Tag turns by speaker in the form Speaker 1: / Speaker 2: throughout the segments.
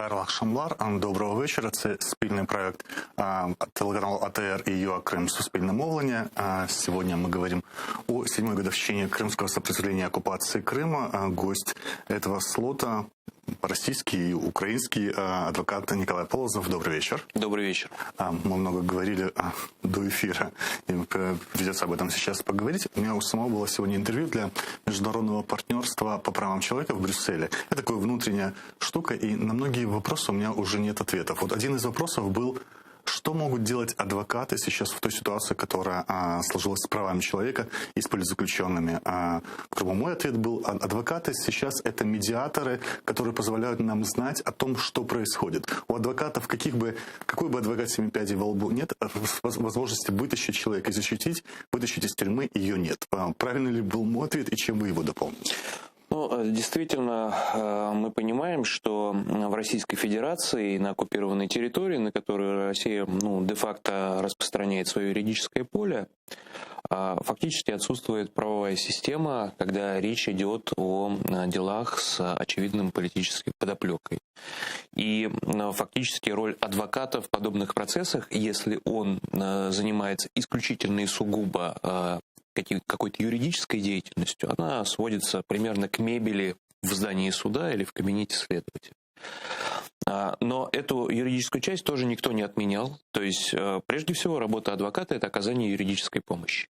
Speaker 1: Хайрлы акшамлар, доброго вечора. Це спільний проект телеканалу АТР и ЮА Крым «Суспільне мовлення». Сегодня мы говорим о 7-й годовщине крымского сопротивления оккупации Крыма. Гость этого слота российский и украинский адвокат Николай Полозов. Добрый вечер.
Speaker 2: Добрый вечер.
Speaker 1: Мы много говорили до эфира, и придется об этом сейчас поговорить. У меня у самого было сегодня интервью для Международного партнерства по правам человека в Брюсселе. Это такая внутренняя штука, и на многие вопросы у меня уже нет ответов. Вот один из вопросов был: что могут делать адвокаты сейчас в той ситуации, которая сложилась с правами человека и с политзаключенными? Мой ответ был: адвокаты сейчас это медиаторы, которые позволяют нам знать о том, что происходит. У адвокатов, какой бы адвокат 7 пядей во лбу нет, возможности вытащить человека и защитить, вытащить из тюрьмы ее нет. Правильно ли был мой ответ и чем вы его дополните?
Speaker 2: Ну, действительно, мы понимаем, что в Российской Федерации, на оккупированной территории, на которой Россия де-факто распространяет свое юридическое поле, фактически отсутствует правовая система, когда речь идет о делах с очевидным политической подоплекой. И фактически роль адвоката в подобных процессах, если он занимается исключительно и сугубо какой-то юридической деятельностью, она сводится примерно к мебели в здании суда или в кабинете следователя. Но эту юридическую часть тоже никто не отменял. То есть, прежде всего, работа адвоката – это оказание юридической помощи.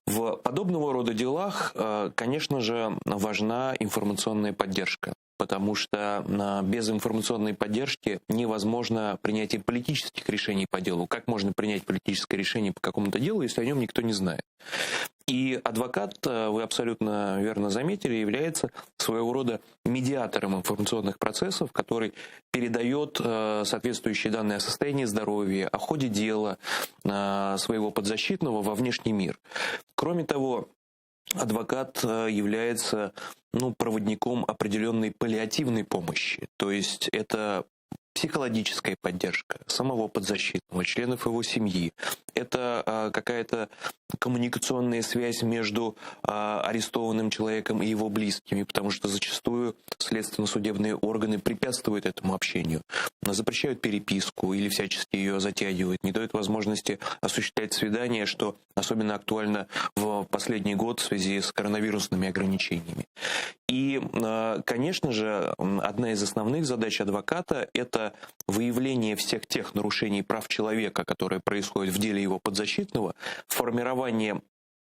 Speaker 2: В подобного рода делах, конечно же, важна информационная поддержка, потому что без информационной поддержки невозможно принятие политических решений по делу. Как можно принять политическое решение по какому-то делу, если о нем никто не знает? И адвокат, вы абсолютно верно заметили, является своего рода медиатором информационных процессов, который передает соответствующие данные о состоянии здоровья, о ходе дела своего подзащитного во внешний мир. Кроме того, адвокат является проводником определенной паллиативной помощи, то есть это психологическая поддержка самого подзащитного, членов его семьи. Это какая-то коммуникационная связь между арестованным человеком и его близкими, потому что зачастую следственно-судебные органы препятствуют этому общению, запрещают переписку или всячески ее затягивают, не дают возможности осуществлять свидания, что особенно актуально в последний год в связи с коронавирусными ограничениями. И, конечно же, одна из основных задач адвоката – это выявление всех тех нарушений прав человека, которые происходят в деле его подзащитного,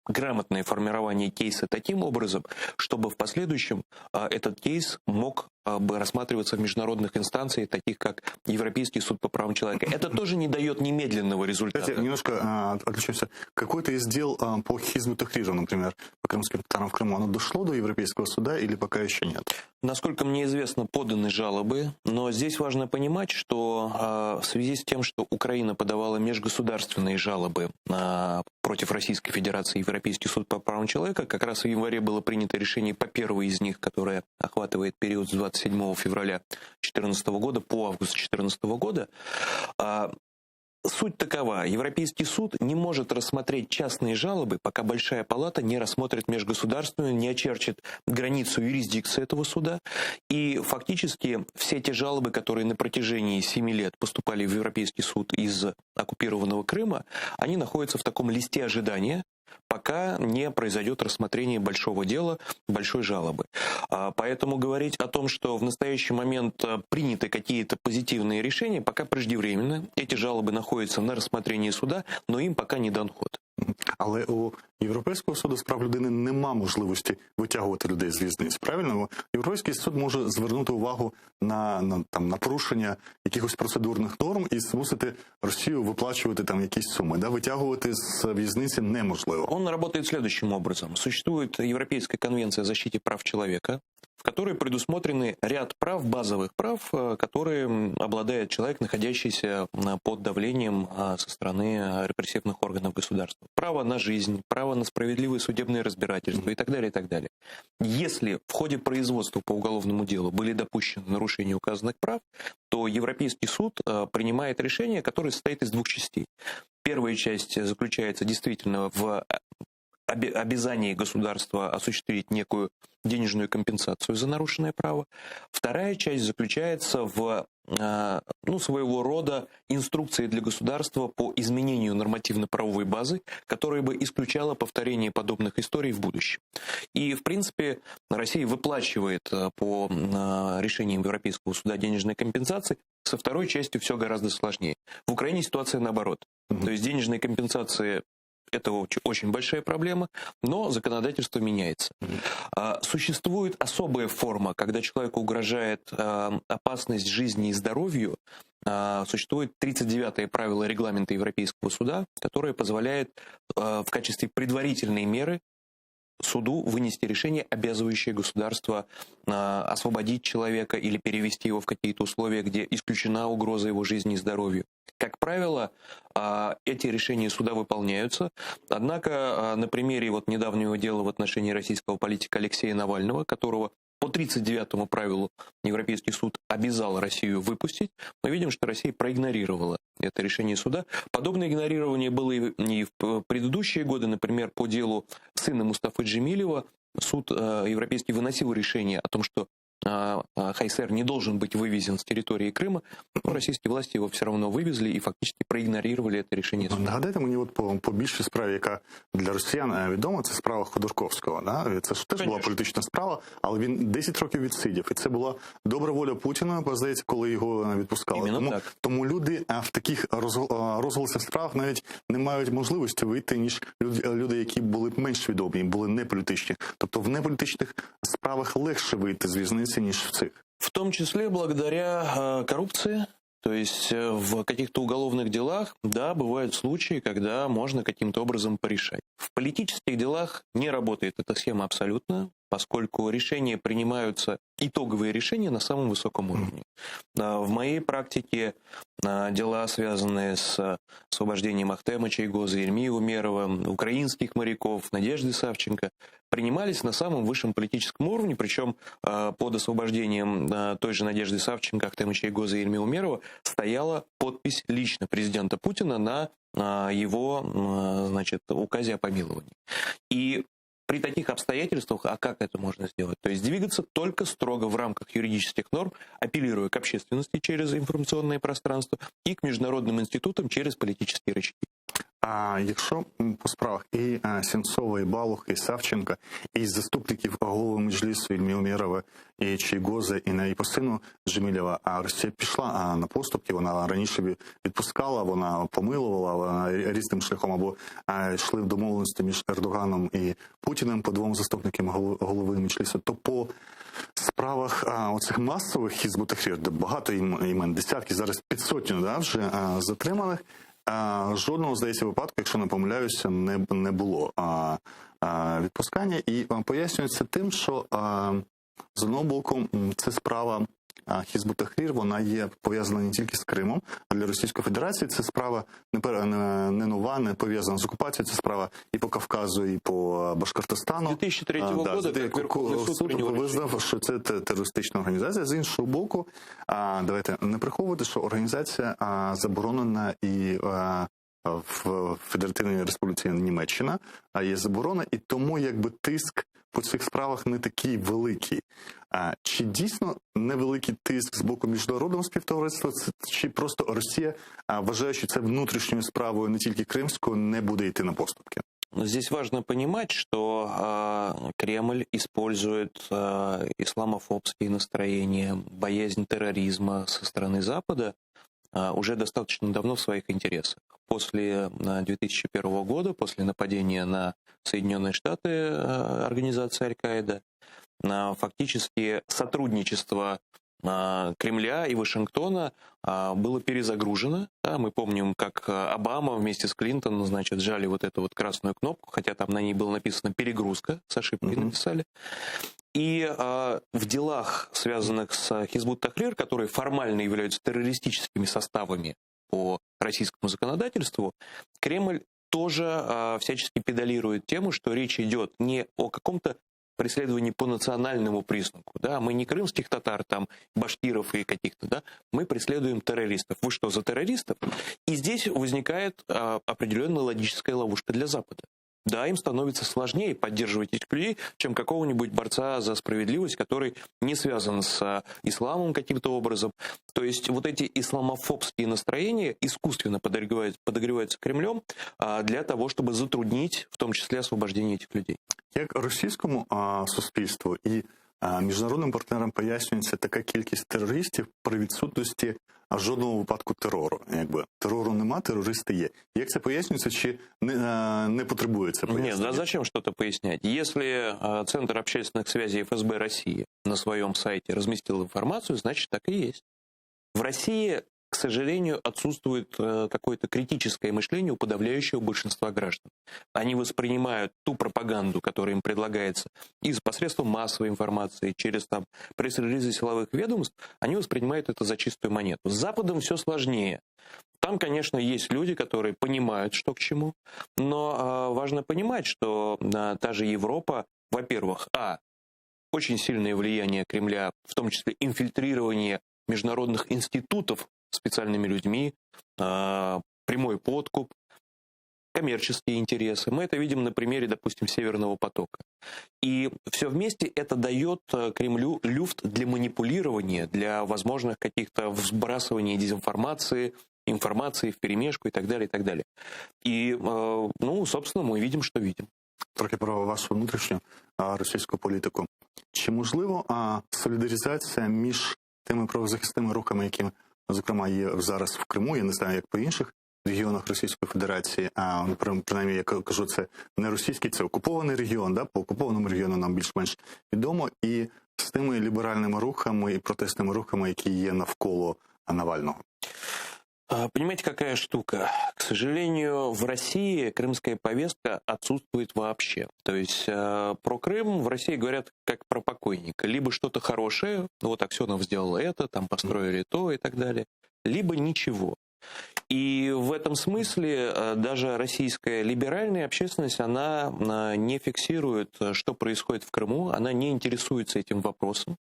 Speaker 2: грамотное формирование кейса таким образом, чтобы в последующем этот кейс мог бы рассматриваться в международных инстанциях, таких как Европейский суд по правам человека. Это тоже не дает немедленного результата.
Speaker 1: Кстати, немножко отключимся. Какое-то из дел по Хизбу Тахриру, например, по крымским татарам в Крыму, оно дошло до Европейского суда или пока еще нет?
Speaker 2: Насколько мне известно, поданы жалобы, но здесь важно понимать, что в связи с тем, что Украина подавала межгосударственные жалобы против Российской Федерации и Европейский суд по правам человека, как раз в январе было принято решение по первой из них, которое охватывает период с 27 февраля 2014 года по август 2014 года. Суть такова: Европейский суд не может рассмотреть частные жалобы, пока Большая палата не рассмотрит межгосударственную, не очерчит границу юрисдикции этого суда. И фактически все те жалобы, которые на протяжении 7 лет поступали в Европейский суд из оккупированного Крыма, они находятся в таком листе ожидания, пока не произойдет рассмотрение большого дела, большой жалобы. Поэтому говорить о том, что в настоящий момент приняты какие-то позитивные решения, пока преждевременно. Эти жалобы находятся на рассмотрении суда, но им пока не дан ход.
Speaker 1: Але у Європейського суду з прав людини нема можливості витягувати людей з в'язниць. Правильно? Європейський суд може звернути увагу на порушення якихось процедурних норм і змусити Росію виплачувати якісь суми. Да? Витягувати з в'язниці неможливо.
Speaker 2: Он работает следующим образом. Существует Европейская конвенция о защите прав человека, в которой предусмотрены ряд прав, базовых прав, которые обладает человек, находящийся под давлением со стороны репрессивных органов государства. Право на жизнь, право на справедливое судебное разбирательство и так далее, и так далее. Если в ходе производства по уголовному делу были допущены нарушения указанных прав, то Европейский суд принимает решение, которое состоит из двух частей. Первая часть заключается действительно в обязании государства осуществить некую денежную компенсацию за нарушенное право. Вторая часть заключается в своего рода инструкцией для государства по изменению нормативно-правовой базы, которая бы исключала повторение подобных историй в будущем. И, в принципе, Россия выплачивает по решениям Европейского суда денежной компенсации. Со второй частью все гораздо сложнее. В Украине ситуация наоборот. То есть денежные компенсации — это очень большая проблема, но законодательство меняется. Существует особая форма, когда человеку угрожает опасность жизни и здоровью. Существует 39-е правило регламента Европейского суда, которое позволяет в качестве предварительной меры суду вынести решение, обязывающее государство освободить человека или перевести его в какие-то условия, где исключена угроза его жизни и здоровью. Как правило, эти решения суда выполняются. Однако на примере недавнего дела в отношении российского политика Алексея Навального, которого по 39-му правилу Европейский суд обязал Россию выпустить, мы видим, что Россия проигнорировала это решение суда. Подобное игнорирование было и в предыдущие годы. Например, по делу сына Мустафы Джемилева суд европейский выносил решение о том, что Хайсер не должен быть вывезен с территории Крыма, но российские власти его все равно вивезли і фактично проігнорували це рішення суду.
Speaker 1: Нагадайте мені по більшій справі, яка для росіян відома, це справа Ходорковського. Да? Це ж теж була політична справа, але він 10 років відсидів. І це була добра воля Путіна, здається, коли його відпускали. Тому люди в таких розголосних справах навіть не мають можливості вийти, ніж люди, які були менш відомі, були неполітичні. Тобто в неполітичних справах легше вийти з в'язниці, ніж в цих.
Speaker 2: В том числе благодаря коррупции. То есть в каких-то уголовных делах, да, бывают случаи, когда можно каким-то образом порешать. В политических делах не работает эта схема абсолютно, поскольку решения принимаются, итоговые решения на самом высоком уровне. В моей практике дела, связанные с освобождением Ахтема Чайгоза, Ильми Умерова, украинских моряков, Надежды Савченко, принимались на самом высшем политическом уровне, причем под освобождением той же Надежды Савченко, Ахтема Чайгоза и Ильми Умерова стояла подпись лично президента Путина на его, указе о помиловании. И при таких обстоятельствах, а как это можно сделать? То есть двигаться только строго в рамках юридических норм, апеллируя к общественности через информационное пространство и к международным институтам через политические рычаги.
Speaker 1: А якщо по справах і Сенцова, і Балуха, і Савченка, і заступників голови Меджлісу Ільмі Умєрова, і Чайгоза, і на по сину Джемілєва, а Росія пішла на поступки, вона раніше відпускала, вона помилувала, вона різним шляхом, або йшли в домовленості між Ердоганом і Путіним по двом заступникам голови Меджлісу, то по справах оцих масових Хізбут Тахрір, де багато імен, десятки, зараз 500 вже затриманих, жодного, здається, випадку, якщо не помиляюся, не було відпускання. І пояснюється тим, що з одного боку це справа Хізбут Тахрір, вона є пов'язана не тільки з Кримом, а для Російської Федерації це справа не нова, не пов'язана з окупацією, це справа і по Кавказу, і по Башкортостану.
Speaker 2: 2003 року, як Верховний суд
Speaker 1: визнав, що це терористична організація. З іншого боку, давайте не приховувати, що організація заборонена і в Федеративній Республіці Німеччина, є заборона, і тому якби тиск по цих справах не такий великий. Чи дійсно невеликий тиск з боку міжнародного співтовариства, чи просто Росія, вважає, це внутрішньою справою не тільки кримською, не буде йти на поступки?
Speaker 2: Здесь важно понимать, что Кремль использует исламофобские настроения, боязнь терроризма со стороны Запада уже достаточно давно в своих интересах. После 2001 года, после нападения на Соединенные Штаты организации Аль-Каида, фактически сотрудничество Кремля и Вашингтона было перезагружено. Да, мы помним, как Обама вместе с Клинтоном, сжали эту красную кнопку, хотя там на ней было написано «перегрузка», с ошибкой написали. И в делах, связанных с Хизбут Тахрир, которые формально являются террористическими составами по российскому законодательству, Кремль тоже всячески педалирует тему, что речь идет не о каком-то преследовании по национальному признаку. Да? Мы не крымских татар, там, башкиров и каких-то, да? Мы преследуем террористов. Вы что, за террористов? И здесь возникает определенная логическая ловушка для Запада. да, им становится сложнее поддерживать этих людей, чем какого-нибудь борца за справедливость, который не связан с исламом каким-то образом. То есть вот эти исламофобские настроения искусственно подогреваются Кремлем для того, чтобы затруднить, в том числе, освобождение этих людей.
Speaker 1: Як російському суспільству і міжнародним партнерам пояснюється така кількість терористів при відсутності жодного випадку терору? Якби терору нема, терористи є. Як це пояснюється, чи не потребується пояснення?
Speaker 2: Нет, а зачем что-то пояснять? Если Центр общественных связей ФСБ России на своем сайте разместил информацию, значит, так и есть. В России, к сожалению, отсутствует какое-то критическое мышление у подавляющего большинства граждан. Они воспринимают ту пропаганду, которая им предлагается из посредством массовой информации, через там пресс-релизы силовых ведомств, они воспринимают это за чистую монету. С Западом все сложнее. Там, конечно, есть люди, которые понимают, что к чему, но важно понимать, что та же Европа, во-первых, очень сильное влияние Кремля, в том числе инфильтрирование международных институтов специальными людьми, прямой подкуп, коммерческие интересы. Мы это видим на примере, допустим, Северного потока. И все вместе это дает Кремлю люфт для манипулирования, для возможных каких-то взбрасываний дезинформации, информации вперемешку и так далее, и так далее. И, ну, собственно, мы видим, что видим.
Speaker 1: Трохи про вашу внутрішню російську політику. Чи можливо солідаризація між тими правозахисними рухами, які, зокрема, є зараз в Криму, я не знаю, як по інших регіонах Російської Федерації, принаймні, я кажу, це не російський, це окупований регіон, да? По окупованому регіону нам більш-менш відомо, і з тими ліберальними рухами і протестними рухами, які є навколо Навального?
Speaker 2: Понимаете, какая штука? К сожалению, в России крымская повестка отсутствует вообще. То есть про Крым в России говорят как про покойника. Либо что-то хорошее, вот Аксенов сделал это, там построили то и так далее, либо ничего. И в этом смысле даже российская либеральная общественность, она не фиксирует, что происходит в Крыму, она не интересуется этим вопросом.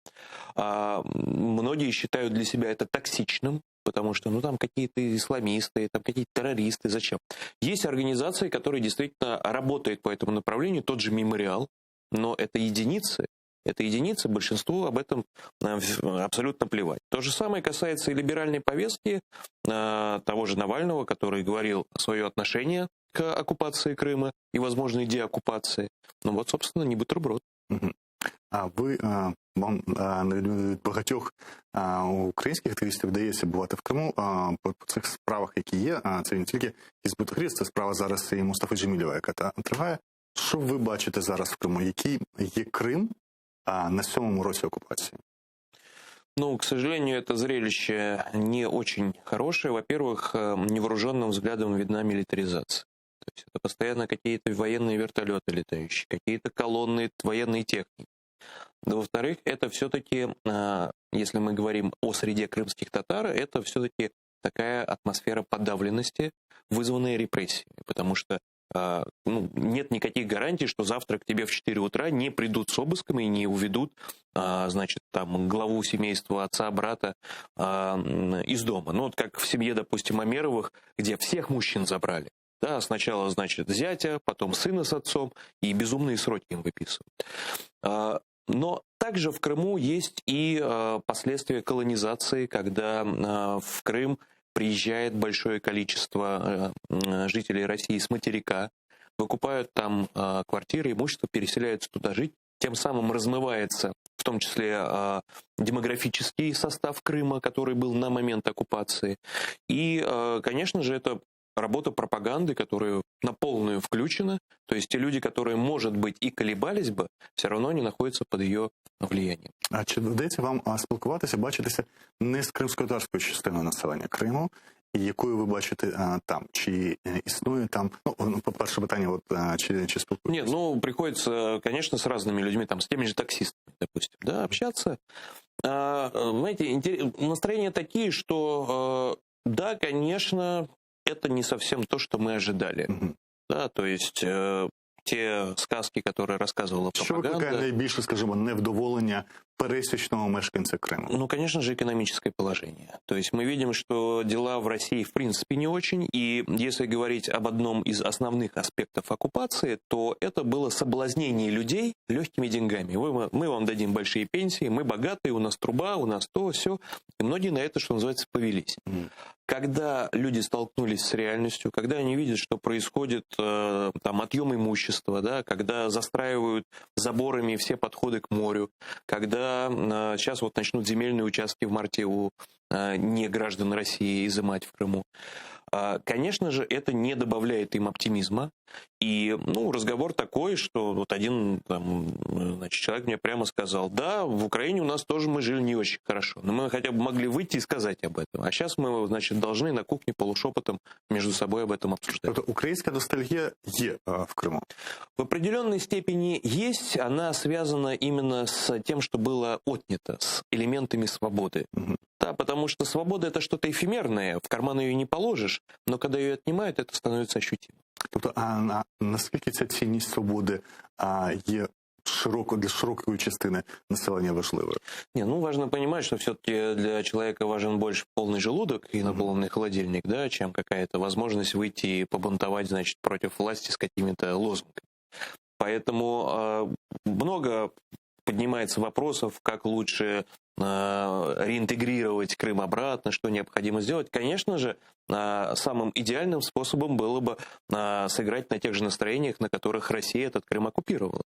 Speaker 2: Многие считают для себя это токсичным, потому что, ну, там какие-то исламисты, там какие-то террористы, зачем? Есть организации, которые действительно работают по этому направлению, тот же «Мемориал», но это единицы, большинству об этом абсолютно плевать. То же самое касается и либеральной повестки того же Навального, который говорил свое отношение к оккупации Крыма и возможной деоккупации. Ну вот, собственно, не бутерброд.
Speaker 1: А ви, вам, на відміну від багатьох українських активістів, вдається бувати в Криму по цих справах, які є, це не тільки Хізбут Тахрір, це справа зараз і Мустафи Джемілєва, яка триває. Що ви бачите зараз в Криму? Який є Крим на 7-му році оккупации?
Speaker 2: Ну, к сожалению, это зрелище не очень хорошее. Во-первых, невооруженным взглядом видна милитаризация. То есть это постоянно какие-то военные вертолеты летающие, какие-то колонны военной техники. Да, во-вторых, это все-таки, если мы говорим о среде крымских татар, это все-таки такая атмосфера подавленности, вызванная репрессиями, потому что нет никаких гарантий, что завтра к тебе в 4 утра не придут с обыском и не уведут, значит, там, главу семейства, отца, брата из дома. Ну, вот как в семье, допустим, Амеровых, где всех мужчин забрали. Да, сначала, значит, зятя, потом сына с отцом, и безумные сроки им выписывают. Но также в Крыму есть и последствия колонизации, когда в Крым приезжает большое количество жителей России с материка, выкупают там квартиры, имущество, переселяются туда жить, тем самым размывается в том числе демографический состав Крыма, который был на момент оккупации. И, конечно же, это работа пропаганды, которая на полную включена. То есть те люди, которые, может быть, и колебались бы, все равно не находятся под ее влиянием.
Speaker 1: А чи вдається вам спілкуватися, бачитися не з кримсько-татарською частиною населення Криму, і якою ви бачите там? Чи існує там, ну, по-перше, питання, от, чи спілкуєтеся?
Speaker 2: Нет, ну, приходится, конечно, с разными людьми, там, с теми же таксистами, допустим, да, общаться. Знаете, настроения такие, что, да, конечно, это не совсем то, что мы ожидали. Да, то есть те сказки, которые рассказывала
Speaker 1: Що
Speaker 2: пропаганда.
Speaker 1: викликає найбільше, скажімо, невдоволення пересічного мешканця Криму?
Speaker 2: Ну, конечно же, экономическое положение. То есть мы видим, что дела в России в принципе не очень. И если говорить об одном из основных аспектов оккупации, то это было соблазнение людей легкими деньгами. Мы вам дадим большие пенсии, мы богатые, у нас труба, у нас то, все. И многие на это, что называется, повелись. Когда люди столкнулись с реальностью, когда они видят, что происходит там, отъем имущества, да, когда застраивают заборами все подходы к морю, когда сейчас вот начнут земельные участки в марте у не граждан России изымать в Крыму, конечно же, это не добавляет им оптимизма. И разговор такой, что вот один человек мне прямо сказал: да, в Украине у нас тоже мы жили не очень хорошо, но мы хотя бы могли выйти и сказать об этом. А сейчас мы, должны на кухне полушепотом между собой об этом обсуждать.
Speaker 1: Тобто українська ностальгія є в Криму?
Speaker 2: В определенной степени есть, она связана именно с тем, что было отнято, с элементами свободы. Да, потому что свобода — это что-то эфемерное, в карман ее не положишь, но когда ее отнимают, это становится ощутимо.
Speaker 1: Тобто, наскільки ця цінність свободи є для широкої частини населення важливою?
Speaker 2: Важно понимать, что все-таки для человека важен больше полный желудок и наполненный холодильник, да, чем какая-то возможность выйти и побунтовать, против власти с какими-то лозунгами. Поэтому много поднимается вопросов, как лучше реинтегрировать Крым обратно, что необходимо сделать. Конечно же, самым идеальным способом было бы сыграть на тех же настроениях, на которых Россия этот Крым оккупировала.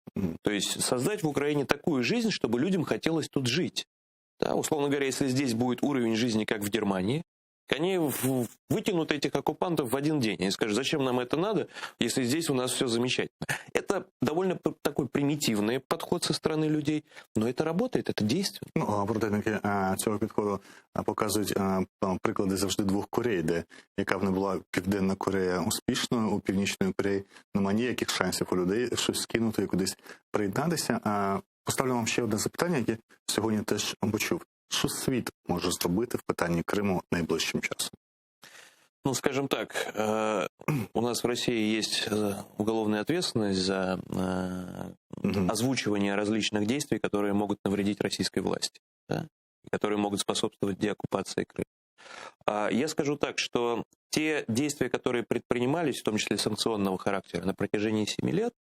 Speaker 2: То есть создать в Украине такую жизнь, чтобы людям хотелось тут жить. Да, условно говоря, если здесь будет уровень жизни, как в Германии, они вытянут этих оккупантов в один день. Они скажут: зачем нам это надо, если здесь у нас все замечательно. Это довольно такой примитивный подход со стороны людей, но это работает, это действенно.
Speaker 1: Противники цього підходу показують приклади завжди двох Корей, де яка б не була Південна Корея успішною, у Північної Кореї немає ніяких шансів у людей щось скинути і кудись приєднатися. Поставлю вам ще одне запитання, яке сьогодні теж почув. Що світ може зробити в питанні Криму найближчим часом?
Speaker 2: Скажем так, у нас в России есть уголовная ответственность за озвучивание различных действий, которые могут навредить российской власти, да, и которые могут способствовать деоккупации Крыма. Я скажу так, что те действия, которые предпринимались, в том числе санкционного характера, на протяжении 7 лет,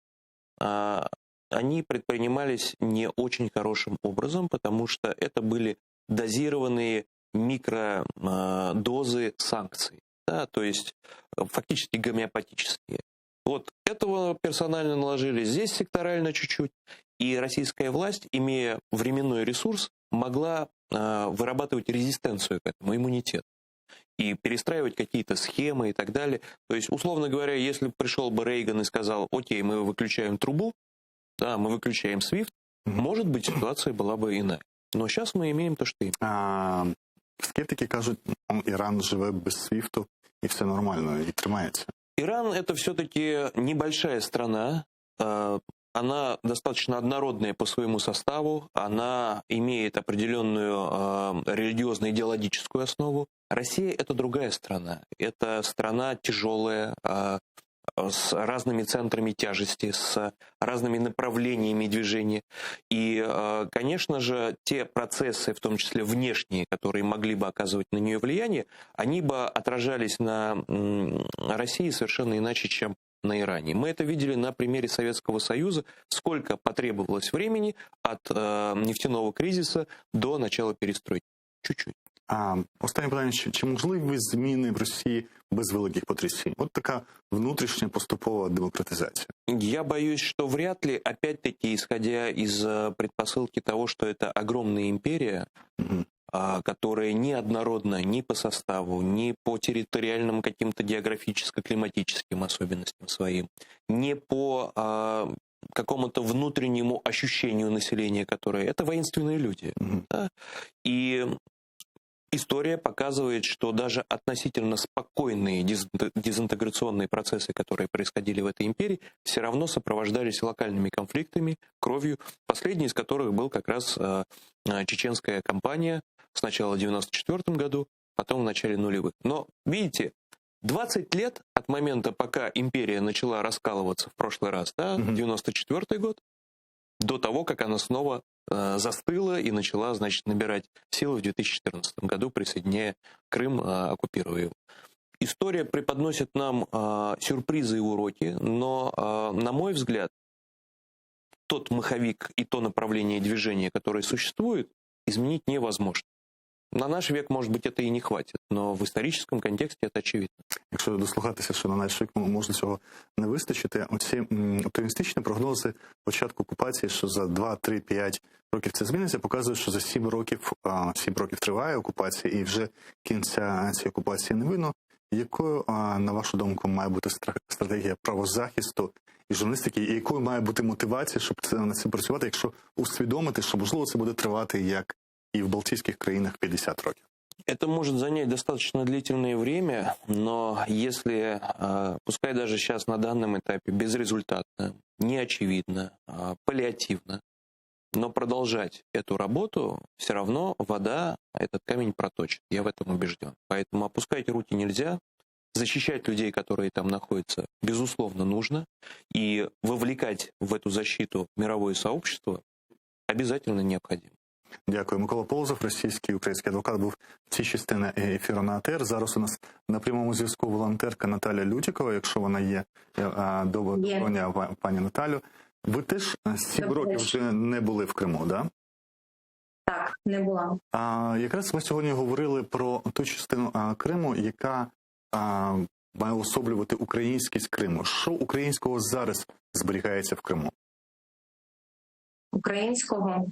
Speaker 2: они предпринимались не очень хорошим образом, потому что это были дозированные микродозы санкций, да, то есть фактически гомеопатические. Вот этого персонально наложили, здесь секторально чуть-чуть, и российская власть, имея временной ресурс, могла вырабатывать резистенцию к этому, иммунитет, и перестраивать какие-то схемы и так далее. То есть, условно говоря, если бы пришел бы Рейган и сказал: окей, мы выключаем трубу, да, мы выключаем SWIFT, может быть, ситуация была бы иная. Но сейчас мы имеем то, что имеем.
Speaker 1: Скептики кажуть, Іран живе без свіфту і все нормально, і тримається.
Speaker 2: Иран — это все-таки небольшая страна, она достаточно однородная по своему составу, она имеет определенную религиозно-идеологическую основу. Россия — это другая страна, это страна тяжелая, с разными центрами тяжести, с разными направлениями движения. И, конечно же, те процессы, в том числе внешние, которые могли бы оказывать на нее влияние, они бы отражались на России совершенно иначе, чем на Иране. Мы это видели на примере Советского Союза, сколько потребовалось времени от нефтяного кризиса до начала перестройки. Чуть-чуть.
Speaker 1: Останнє питання: чи можливі зміни в Росії без великих потрясінь? От така внутрішня поступова демократизация.
Speaker 2: Я боюсь, что вряд ли, опять-таки, исходя из предпосылки того, что это огромная империя, которая не однородна ни по составу, ни по территориальным каким-то географическо-климатическим особенностям своим, ни по какому-то внутреннему ощущению населения, которое... Это воинственные люди. Да? И история показывает, что даже относительно спокойные дезинтеграционные процессы, которые происходили в этой империи, все равно сопровождались локальными конфликтами, кровью, последний из которых был как раз чеченская кампания сначала в 1994 году, потом в начале нулевых. Но, видите, 20 лет от момента, пока империя начала раскалываться в прошлый раз, да, 94-й год, до того, как она снова застыла и начала, значит, набирать силы в 2014 году, присоединяя Крым, оккупируя его. История преподносит нам сюрпризы и уроки, но, на мой взгляд, тот маховик и то направление движения, которое существует, изменить невозможно. На наш век, может быть, это и не хватит, но в історичному контексті це очевидно.
Speaker 1: Якщо дослухатися, що на наш вік може цього не вистачити, оці оптимістичні прогнози початку окупації, що за 2, 3, 5 років це зміниться, показують, що за 7 років триває окупація і вже кінця цієї окупації не видно. Якою, на вашу думку, має бути стратегія правозахисту і журналістики, і якою має бути мотивація, щоб над цим працювати, якщо усвідомити, що, можливо, це буде тривати, як и в балтийских странах 50 років?
Speaker 2: Это может занять достаточно длительное время, но если, пускай даже сейчас на данном этапе безрезультатно, неочевидно, паллиативно, но продолжать эту работу, все равно вода этот камень проточит. Я в этом убежден. Поэтому опускать руки нельзя. Защищать людей, которые там находятся, безусловно, нужно. И вовлекать в эту защиту мировое сообщество обязательно необходимо.
Speaker 1: Дякую. Микола Полозов, російський український адвокат, був в цій частині ефіру на АТР. Зараз у нас на прямому зв'язку волонтерка Наталя Лютікова, якщо вона є. Доброго дня, пані Наталю. Ви теж 7 років вже не були в Криму, да?
Speaker 3: Так, не була.
Speaker 1: Якраз ми сьогодні говорили про ту частину Криму, яка має особлювати українськість Криму. Що українського зараз зберігається в Криму?
Speaker 3: Українського?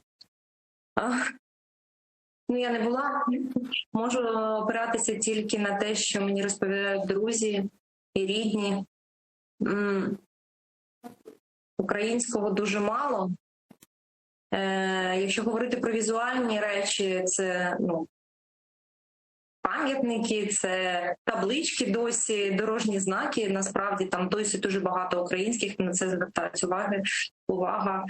Speaker 3: Я не була. Можу опиратися тільки на те, що мені розповідають друзі і рідні. Українського дуже мало. Якщо говорити про візуальні речі, це пам'ятники, це таблички досі, дорожні знаки. Насправді там досі дуже багато українських, на це звертають увага.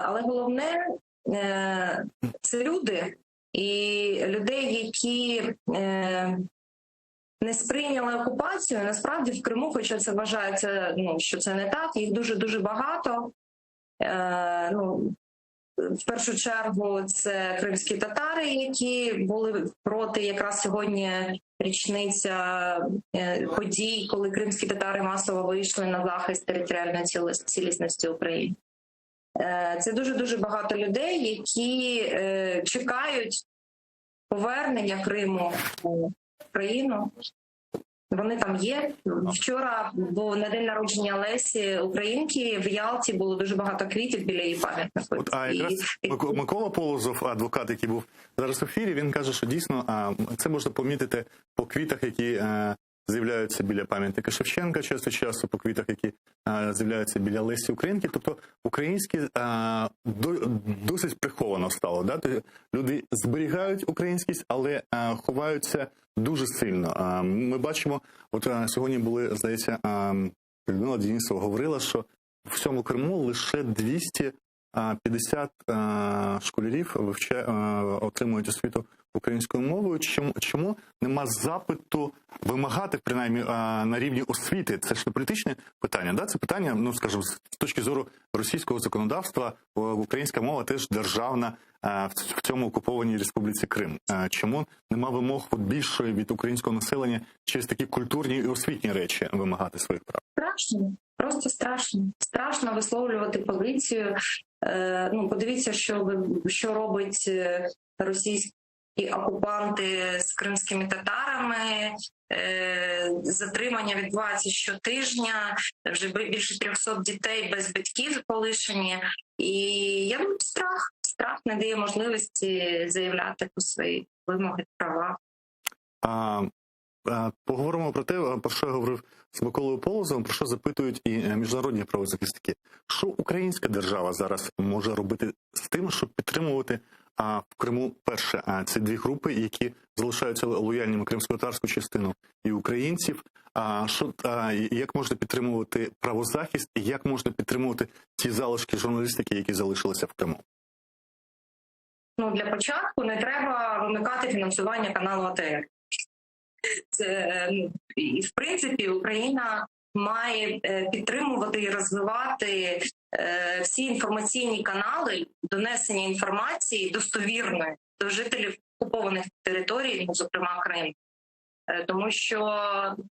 Speaker 3: Але головне – це люди. І людей, які не сприйняли окупацію, насправді в Криму, хоча це вважається, що це не так, їх дуже-дуже багато. В першу чергу це кримські татари, які були проти, якраз сьогодні річниця подій, коли кримські татари масово вийшли на захист територіальної цілісності України. Це дуже-дуже багато людей, які чекають повернення Криму в Україну. Вони там є. Вчора був на день народження Лесі Українки, в Ялті було дуже багато квітів біля її пам'ятника.
Speaker 1: Микола Полозов, адвокат, який був зараз в ефірі, він каже, що дійсно це можна помітити по квітах, які з'являються біля пам'ятника Шевченка часто по квітах, які з'являються біля Лесі Українки. Тобто українське досить приховано стало. Да? Тобто люди зберігають українськість, але ховаються дуже сильно. Ми бачимо, от сьогодні були, здається, Людмила Денісова говорила, що в всьому Криму лише 250 школярів отримують освіту українською мовою. Чому нема запиту вимагати, принаймні, на рівні освіти? Це ж не політичне питання, да? Це питання, скажімо, з точки зору російського законодавства, українська мова теж державна в цьому окупованій Республіці Крим. Чому нема вимог більшої від українського населення через такі культурні і освітні речі вимагати своїх прав?
Speaker 3: Страшно, просто страшно. Страшно висловлювати позицію. Подивіться, що робить російські окупанти з кримськими татарами. Затримання відбувається щотижня, вже більше 300 дітей без батьків полишені. І я думаю, страх не дає можливості заявляти про свої вимоги, права.
Speaker 1: Поговоримо про те, про що я говорив з Миколою Полозовим, про що запитують і міжнародні правозахисники. Що українська держава зараз може робити з тим, щоб підтримувати в Криму, перше, ці дві групи, які залишаються лояльними кримсько-татарську частину і українців, як можна підтримувати правозахист і як можна підтримувати ті залишки журналістики, які залишилися в Криму?
Speaker 3: Для початку не треба вимикати фінансування каналу АТР. І в принципі Україна має підтримувати і розвивати всі інформаційні канали донесення інформації достовірної до жителів окупованих територій, зокрема Крим. Тому що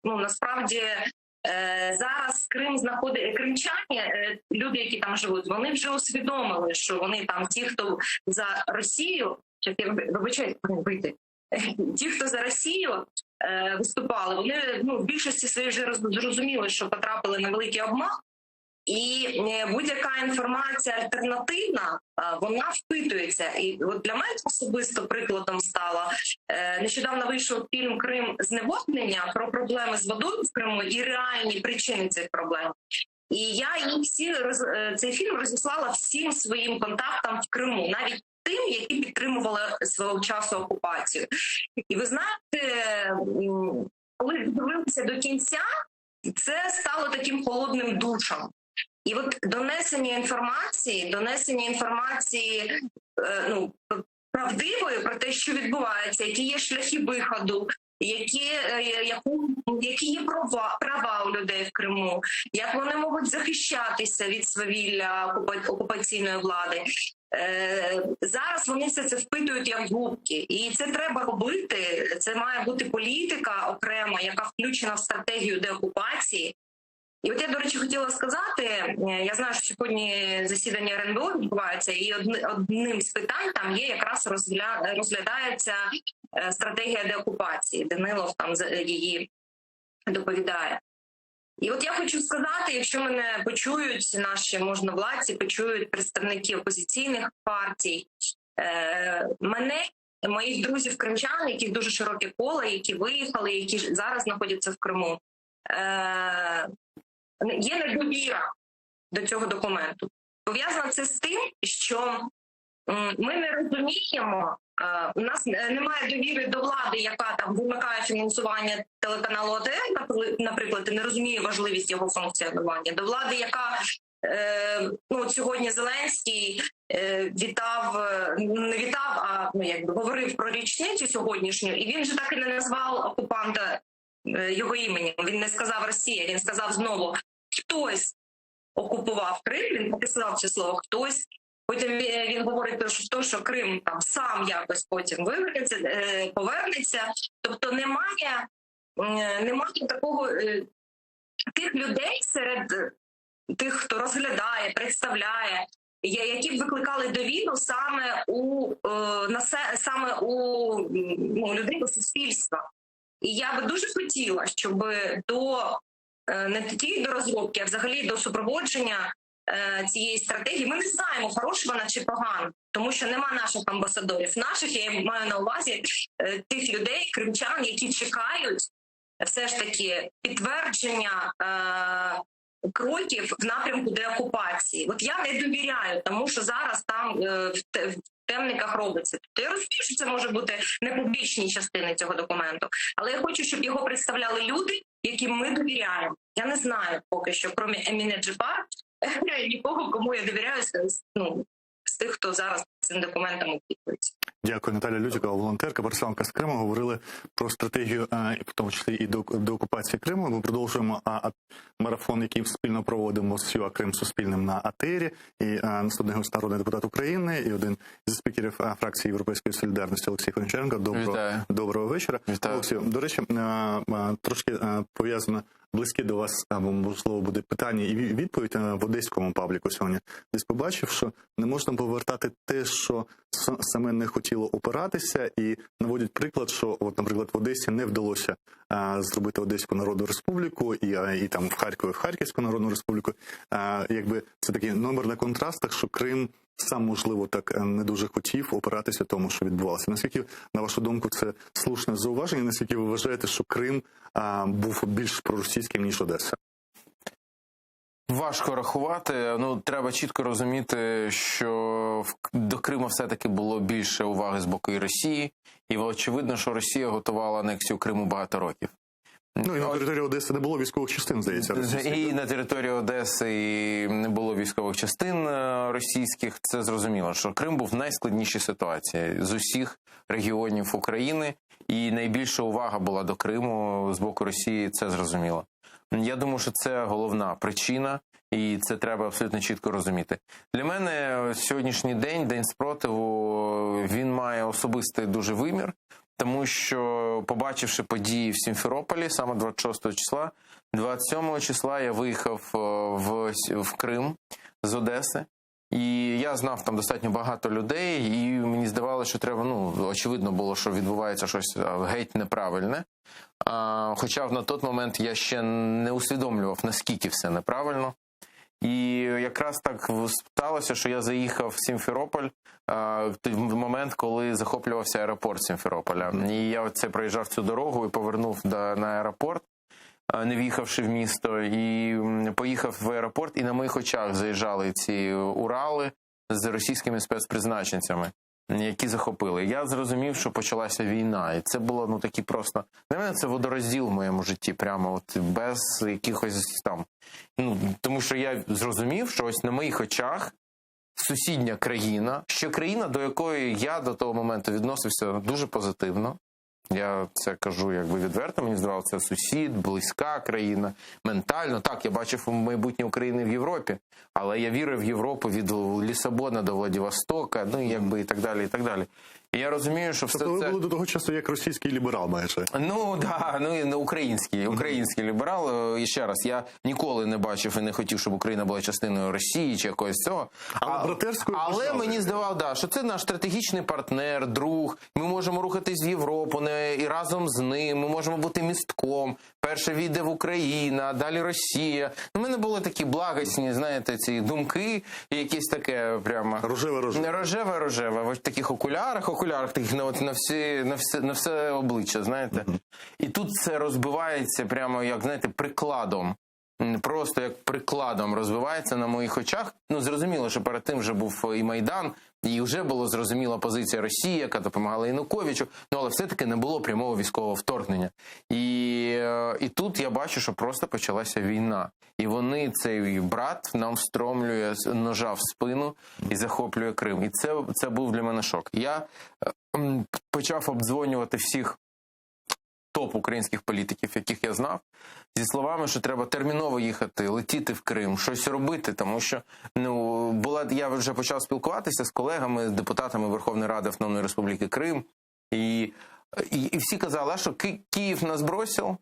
Speaker 3: насправді зараз Крим знаходить кримчані, люди, які там живуть, вони вже усвідомили, що вони там ті, хто за Росію, вибачайте, вийти. Ті, хто за Росію виступали, вони в більшості своїй вже зрозуміли, що потрапили на великий обман, і будь-яка інформація альтернативна, вона впитується. І от для мене особисто прикладом стало, нещодавно вийшов фільм «Крим. Зневоднення» про проблеми з водою в Криму і реальні причини цих проблем. І я цей фільм розіслала всім своїм контактам в Криму, навіть тим, які підтримували свого часу окупацію. І ви знаєте, коли дивилися до кінця, це стало таким холодним душем. І от донесення інформації правдивої про те, що відбувається, які є шляхи виходу, які є права у людей в Криму, як вони можуть захищатися від свавілля окупаційної влади. Зараз вони все це впитують як губки. І це треба робити, це має бути політика окрема, яка включена в стратегію деокупації. І от я, до речі, хотіла сказати, я знаю, що сьогодні засідання РНБО відбувається, і одним з питань там є якраз розглядається стратегія деокупації. Данилов там її доповідає. І от я хочу сказати, якщо мене почують наші можновладці, почують представники опозиційних партій, мене, моїх друзів кримчан, яких дуже широке коло, які виїхали, які зараз знаходяться в Криму, є недовіра до цього документу. Пов'язано це з тим, що ми не розуміємо, у нас немає довіри до влади, яка там вимикає фінансування телеканалу ОТР, наприклад, і не розуміє важливість його функціонування. До влади, яка сьогодні Зеленський говорив про річницю сьогоднішню, і він же так і не назвав окупанта його імені. Він не сказав Росія, він сказав знову хтось окупував Крим, він написав це слово хтось. Потім він говорить, що Крим там сам якось потім повернеться. Тобто немає такого тих людей серед тих, хто розглядає, представляє, які б викликали довіру саме у людей до суспільства. І я би дуже хотіла, щоб не тільки до розробки, а взагалі до супроводження цієї стратегії. Ми не знаємо, хороша вона чи погана, тому що нема наших амбасадорів. Наших, я маю на увазі тих людей, кримчан, які чекають все ж таки підтвердження кроків в напрямку деокупації. От я не довіряю, тому що зараз там в темниках робиться. Я розумію, що це може бути не публічні частини цього документу, але я хочу, щоб його представляли люди, яким ми довіряємо. Я не знаю поки що, крім Еміне Джипар, нікого, кому я довіряю з тих, хто зараз цим документом опікується.
Speaker 1: Дякую, Наталя Лютікова, волонтерка, переселенка з Криму. Говорили про стратегію, в тому числі і до окупації Криму. Ми продовжуємо марафон, який спільно проводимо з ЮА Крим Суспільним на АТРі. І наступний гость народний депутат України і один зі спікерів фракції Європейської солідарності Олексій Гончаренко. Доброго вечора. Олексій, до речі, трошки пов'язано близьке до вас, або, можливо, буде питання і відповідь в одеському пабліку сьогодні. Десь побачив, що не можна повертати те, що саме не хотіло опиратися, і наводять приклад, що, от, наприклад, в Одесі не вдалося зробити Одеську Народну Республіку і там в Харкові Харківську Народну Республіку. Якби це такий номер на контрастах, що Крим сам, можливо, так не дуже хотів опиратися тому, що відбувалося. Наскільки, на вашу думку, це слушне зауваження? Наскільки ви вважаєте, що Крим був більш проросійським, ніж Одеса?
Speaker 4: Важко рахувати. Треба чітко розуміти, що до Криму все-таки було більше уваги з боку і Росії. І очевидно, що Росія готувала анексію Криму багато років.
Speaker 1: І на території Одеси не було військових частин, здається.
Speaker 4: І на території Одеси не було військових частин російських, це зрозуміло, що Крим був в найскладнішій ситуації з усіх регіонів України, і найбільша увага була до Криму з боку Росії, це зрозуміло. Я думаю, що це головна причина, і це треба абсолютно чітко розуміти. Для мене сьогоднішній день, День спротиву, він має особистий дуже вимір, тому що, побачивши події в Сімферополі, саме 26 числа, 27 числа я виїхав в Крим з Одеси, і я знав там достатньо багато людей, і мені здавалося, що треба, очевидно було, що відбувається щось геть неправильне. Хоча на той момент я ще не усвідомлював, наскільки все неправильно. І якраз так сталося, що я заїхав в Сімферополь в момент, коли захоплювався аеропорт Сімферополя. І я проїжджав цю дорогу і повернув на аеропорт, не в'їхавши в місто, і поїхав в аеропорт, і на моїх очах заїжджали ці Урали з російськими спецпризначенцями, які захопили. Я зрозумів, що почалася війна, і це було такі просто... Для мене це водорозділ в моєму житті, прямо без якихось там... тому що я зрозумів, що ось на моїх очах сусідня країна, ще країна, до якої я до того моменту відносився дуже позитивно. Я це кажу відверто, мені здавалося, це сусід, близька країна, ментально. Так, я бачив майбутнє України в Європі, але я вірив в Європу від Лісабона до Владивостока, і так далі, і так далі. І я розумію, що все це...
Speaker 1: Ви були до того часу як російський ліберал майже. Український ліберал.
Speaker 4: І ще раз, я ніколи не бачив і не хотів, щоб Україна була частиною Росії чи якогось цього. Але мені здавалося, що це наш стратегічний партнер, друг. Ми можемо рухатись в Європу і разом з ним. Ми можемо бути містком. Перше війде в Україну, а далі Росія. У мене були такі благосні, знаєте, ці думки, і якісь таке прямо... Рожеве. В таких окулярах таких на все обличчя, знаєте. І тут це розбивається прямо, як, знаєте, прикладом. Просто як прикладом розбивається на моїх очах. Зрозуміло, що перед тим вже був і Майдан, і вже була зрозуміла позиція Росії, яка допомагала Януковичу, але все-таки не було прямого військового вторгнення. І тут я бачу, що просто почалася війна. І цей брат нам встромлює ножа в спину і захоплює Крим. І це був для мене шок. Я почав обдзвонювати всіх топ українських політиків, яких я знав, зі словами, що треба терміново їхати, летіти в Крим, щось робити, тому що я вже почав спілкуватися з колегами, з депутатами Верховної Ради Автономної Республіки Крим, і всі казали, що Київ нас бросив,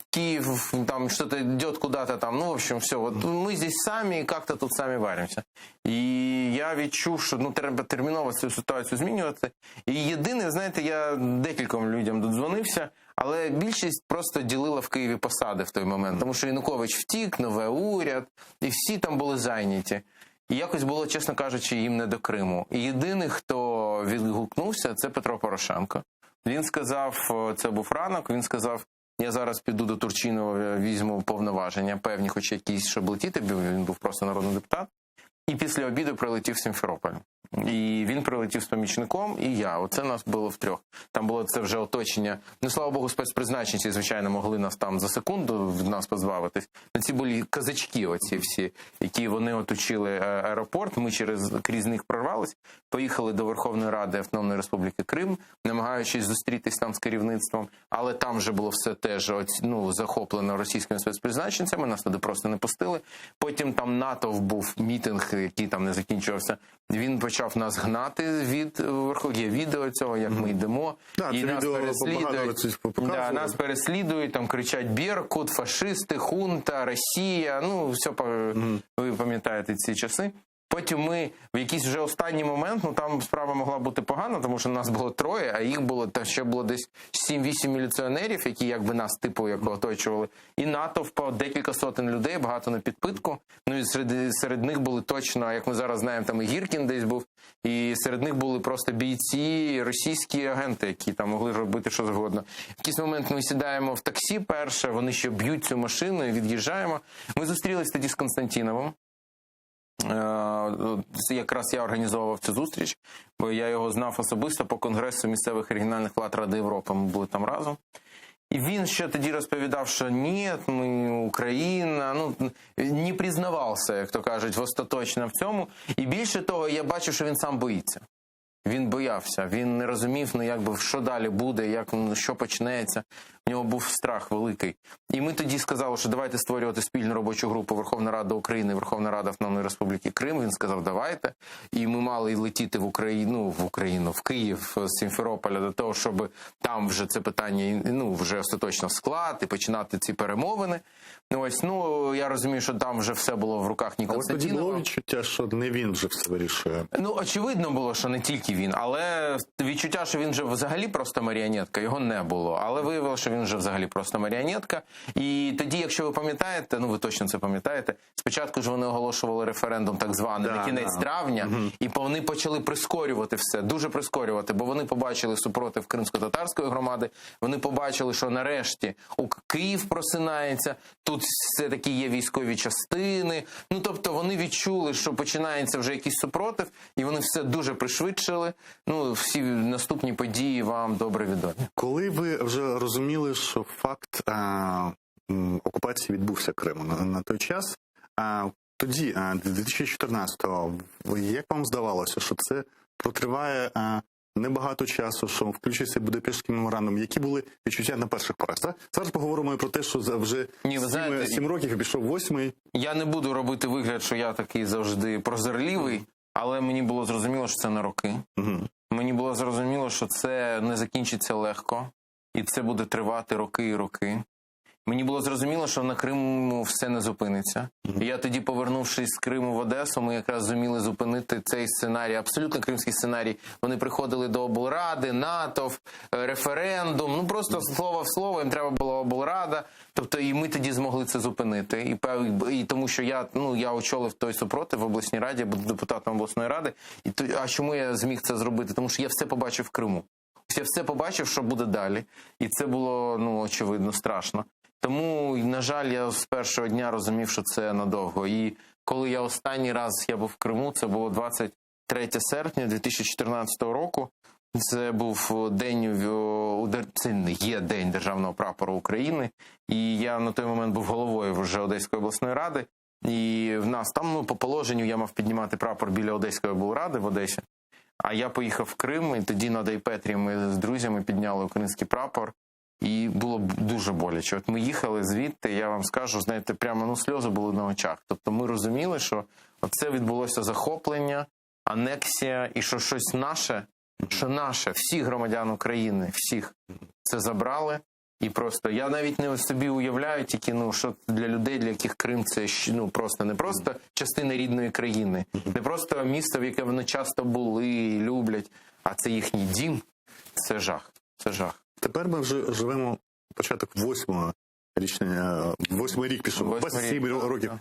Speaker 4: Киев там что-то идет куда-то там, в общем, все, мы здесь сами и как-то тут самі варимося. І я відчув, що треба терміново цю ситуацію змінювати. І єдине, знаєте, я декільком людям додзвонився, але більшість просто ділила в Києві посади в той момент, тому що Янукович втік, новий уряд, і всі там були зайняті. І якось було, чесно кажучи, їм не до Криму. І єдиний, хто відгукнувся, це Петро Порошенко. Він сказав, це був ранок, він сказав: я зараз піду до Турчинова, візьму повноваження, певні хоч якісь, щоб летіти, бо він був просто народний депутат. І після обіду прилетів в Сімферополь. І він прилетів з помічником, і я. Оце нас було втрьох. Там було це вже оточення. Слава Богу, спецпризначенці, звичайно, могли нас там за секунду від нас позбавитись. Ці були казачки оці всі, які вони оточили аеропорт. Ми крізь них прорвались, поїхали до Верховної Ради Автономної Республіки Крим, намагаючись зустрітись там з керівництвом. Але там вже було все теж захоплено російськими спецпризначенцями, нас туди просто не пустили. Потім там натовп був, мітинг, який там не закінчувався. Він почав нас гнати від Верховної. Є відео цього, як ми йдемо. І нас переслідують. Нас переслідують, там кричать «Беркут», «фашисти», «хунта», «Росія». Все, ви пам'ятаєте ці часи. Потім ми в якийсь вже останній момент, там справа могла бути погана, тому що нас було троє, а їх було, ще було десь 7-8 міліціонерів, які якби нас оточували. І натовп, декілька сотень людей, багато на підпитку. І серед них були точно, як ми зараз знаємо, там і Гіркін десь був, і серед них були просто бійці, російські агенти, які там могли робити що завгодно. В якийсь момент ми сідаємо в таксі перше, вони ще б'ють цю машину і від'їжджаємо. Ми зустрілись тоді з Константіновим. Якраз я організовував цю зустріч, бо я його знав особисто по конгресу місцевих регіональних влад Ради Європи. Ми були там разом. І він ще тоді розповідав, що ні, ми Україна, ну, не признавався, як то кажуть, остаточно в цьому. І більше того, я бачив, що він сам боїться. Він боявся, він не розумів, ну, якби, що далі буде, як, що почнеться. В нього був страх великий. І ми тоді сказали, що давайте створювати спільну робочу групу Верховна Рада України, Верховна Рада Автономної Республіки Крим. Він сказав, давайте. І ми мали летіти в Київ з Сімферополя для того, щоб там вже це питання, ну, вже остаточно склад і починати ці перемовини. Ось, ну, я розумію, що там вже все було в руках Ні Константінова.
Speaker 1: Але тоді було відчуття, що не він вже все вирішує.
Speaker 4: Ну, очевидно було, що не тільки він, але відчуття, що він вже взагалі просто маріонетка, його не було. Але виявилося, що він вже взагалі просто маріонетка. І тоді, якщо ви пам'ятаєте, ну ви точно це пам'ятаєте, спочатку ж вони оголошували референдум так званий на кінець травня, і вони почали прискорювати все, дуже прискорювати, бо вони побачили супротив кримсько-татарської громади, вони побачили, що нарешті Київ просинається, тут все-таки є військові частини, ну тобто вони відчули, що починається вже якийсь супротив, і вони все дуже пришвидшили. Ну, всі наступні події вам добре відомі.
Speaker 1: Коли ви вже розуміли, що факт окупації відбувся Криму на той час, тоді, 2014-го, як вам здавалося, що це протриває небагато часу, що включиться Будапештський меморандум? Які були відчуття на перших порах? Зараз поговоримо і про те, що вже 7 років і пішов 8-й.
Speaker 4: Я не буду робити вигляд, що я такий завжди прозорливий, але мені було зрозуміло, що це на роки. Мені було зрозуміло, що це не закінчиться легко, і це буде тривати роки і роки. Мені було зрозуміло, що на Криму все не зупиниться. І я тоді, повернувшись з Криму в Одесу, ми якраз зуміли зупинити цей сценарій, абсолютно кримський сценарій. Вони приходили до облради, натовп, референдум, ну просто слово в слово, їм треба була облрада. Тобто і ми тоді змогли це зупинити. І тому що я очолив той супротив в обласній раді, буду депутатом обласної ради. А чому я зміг це зробити? Тому що я все побачив в Криму. Я все побачив, що буде далі. І це було, очевидно, страшно. Тому, на жаль, я з першого дня розумів, що це надовго. І коли я останній раз був в Криму, це було 23 серпня 2014 року. Це був є День Державного прапору України. І я на той момент був головою вже Одеської обласної ради. І в нас там, по положенню, я мав піднімати прапор біля Одеської облради в Одесі. А я поїхав в Крим, і тоді на Дейпетрі ми з друзями підняли український прапор. І було дуже боляче. От ми їхали звідти, я вам скажу, знаєте, прямо сльози були на очах. Тобто ми розуміли, що це відбулося захоплення, анексія, і що щось наше, всі громадян України, всіх це забрали. І просто, я навіть не собі уявляю тільки, що для людей, для яких Крим це просто не просто частина рідної країни, не просто місто, в яке вони часто були і люблять, а це їхній дім. Це жах. Це жах.
Speaker 1: Тепер ми вже живемо початок 8-го річня, 8-й рік пішов, 27 років.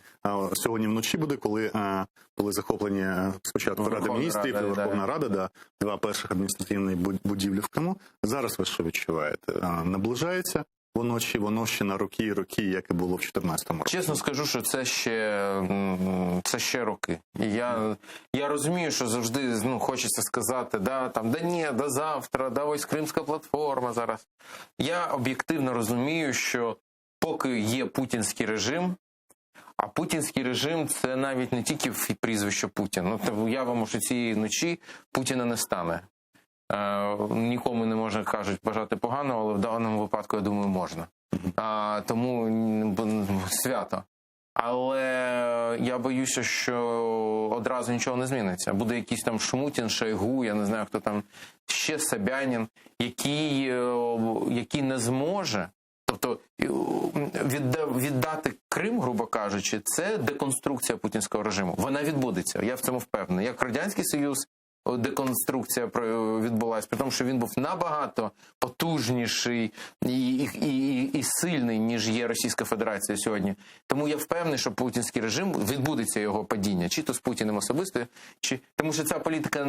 Speaker 1: Сьогодні вночі буде, коли були захоплені спочатку Ради міністрів, Верховна Рада, 2 перших адміністративні будівлі в Криму. Зараз ви що відчуваєте? Наближається воно ще на роки і роки, як і було в 14-му році?
Speaker 4: Чесно скажу, що це ще роки. І я розумію, що завжди хочеться сказати, до завтра, ось Кримська платформа зараз. Я об'єктивно розумію, що поки є путінський режим, а путінський режим – це навіть не тільки прізвище Путін. Уявимо, що цієї ночі Путіна не стане. Нікому не можна, кажуть, бажати поганого, але в даному випадку, я думаю, можна. Тому свято. Але я боюся, що одразу нічого не зміниться. Буде якийсь там Шмутін, Шойгу, я не знаю, хто там, ще Собянін, який не зможе. Тобто віддати Крим, грубо кажучи, це деконструкція путінського режиму. Вона відбудеться, я в цьому впевнений. Як Радянський Союз деконструкція відбулася, при тому, що він був набагато потужніший і сильний, ніж є Російська Федерація сьогодні. Тому я впевнений, що путінський режим, відбудеться його падіння, чи то з Путіним особисто, чи Тому що ця політика,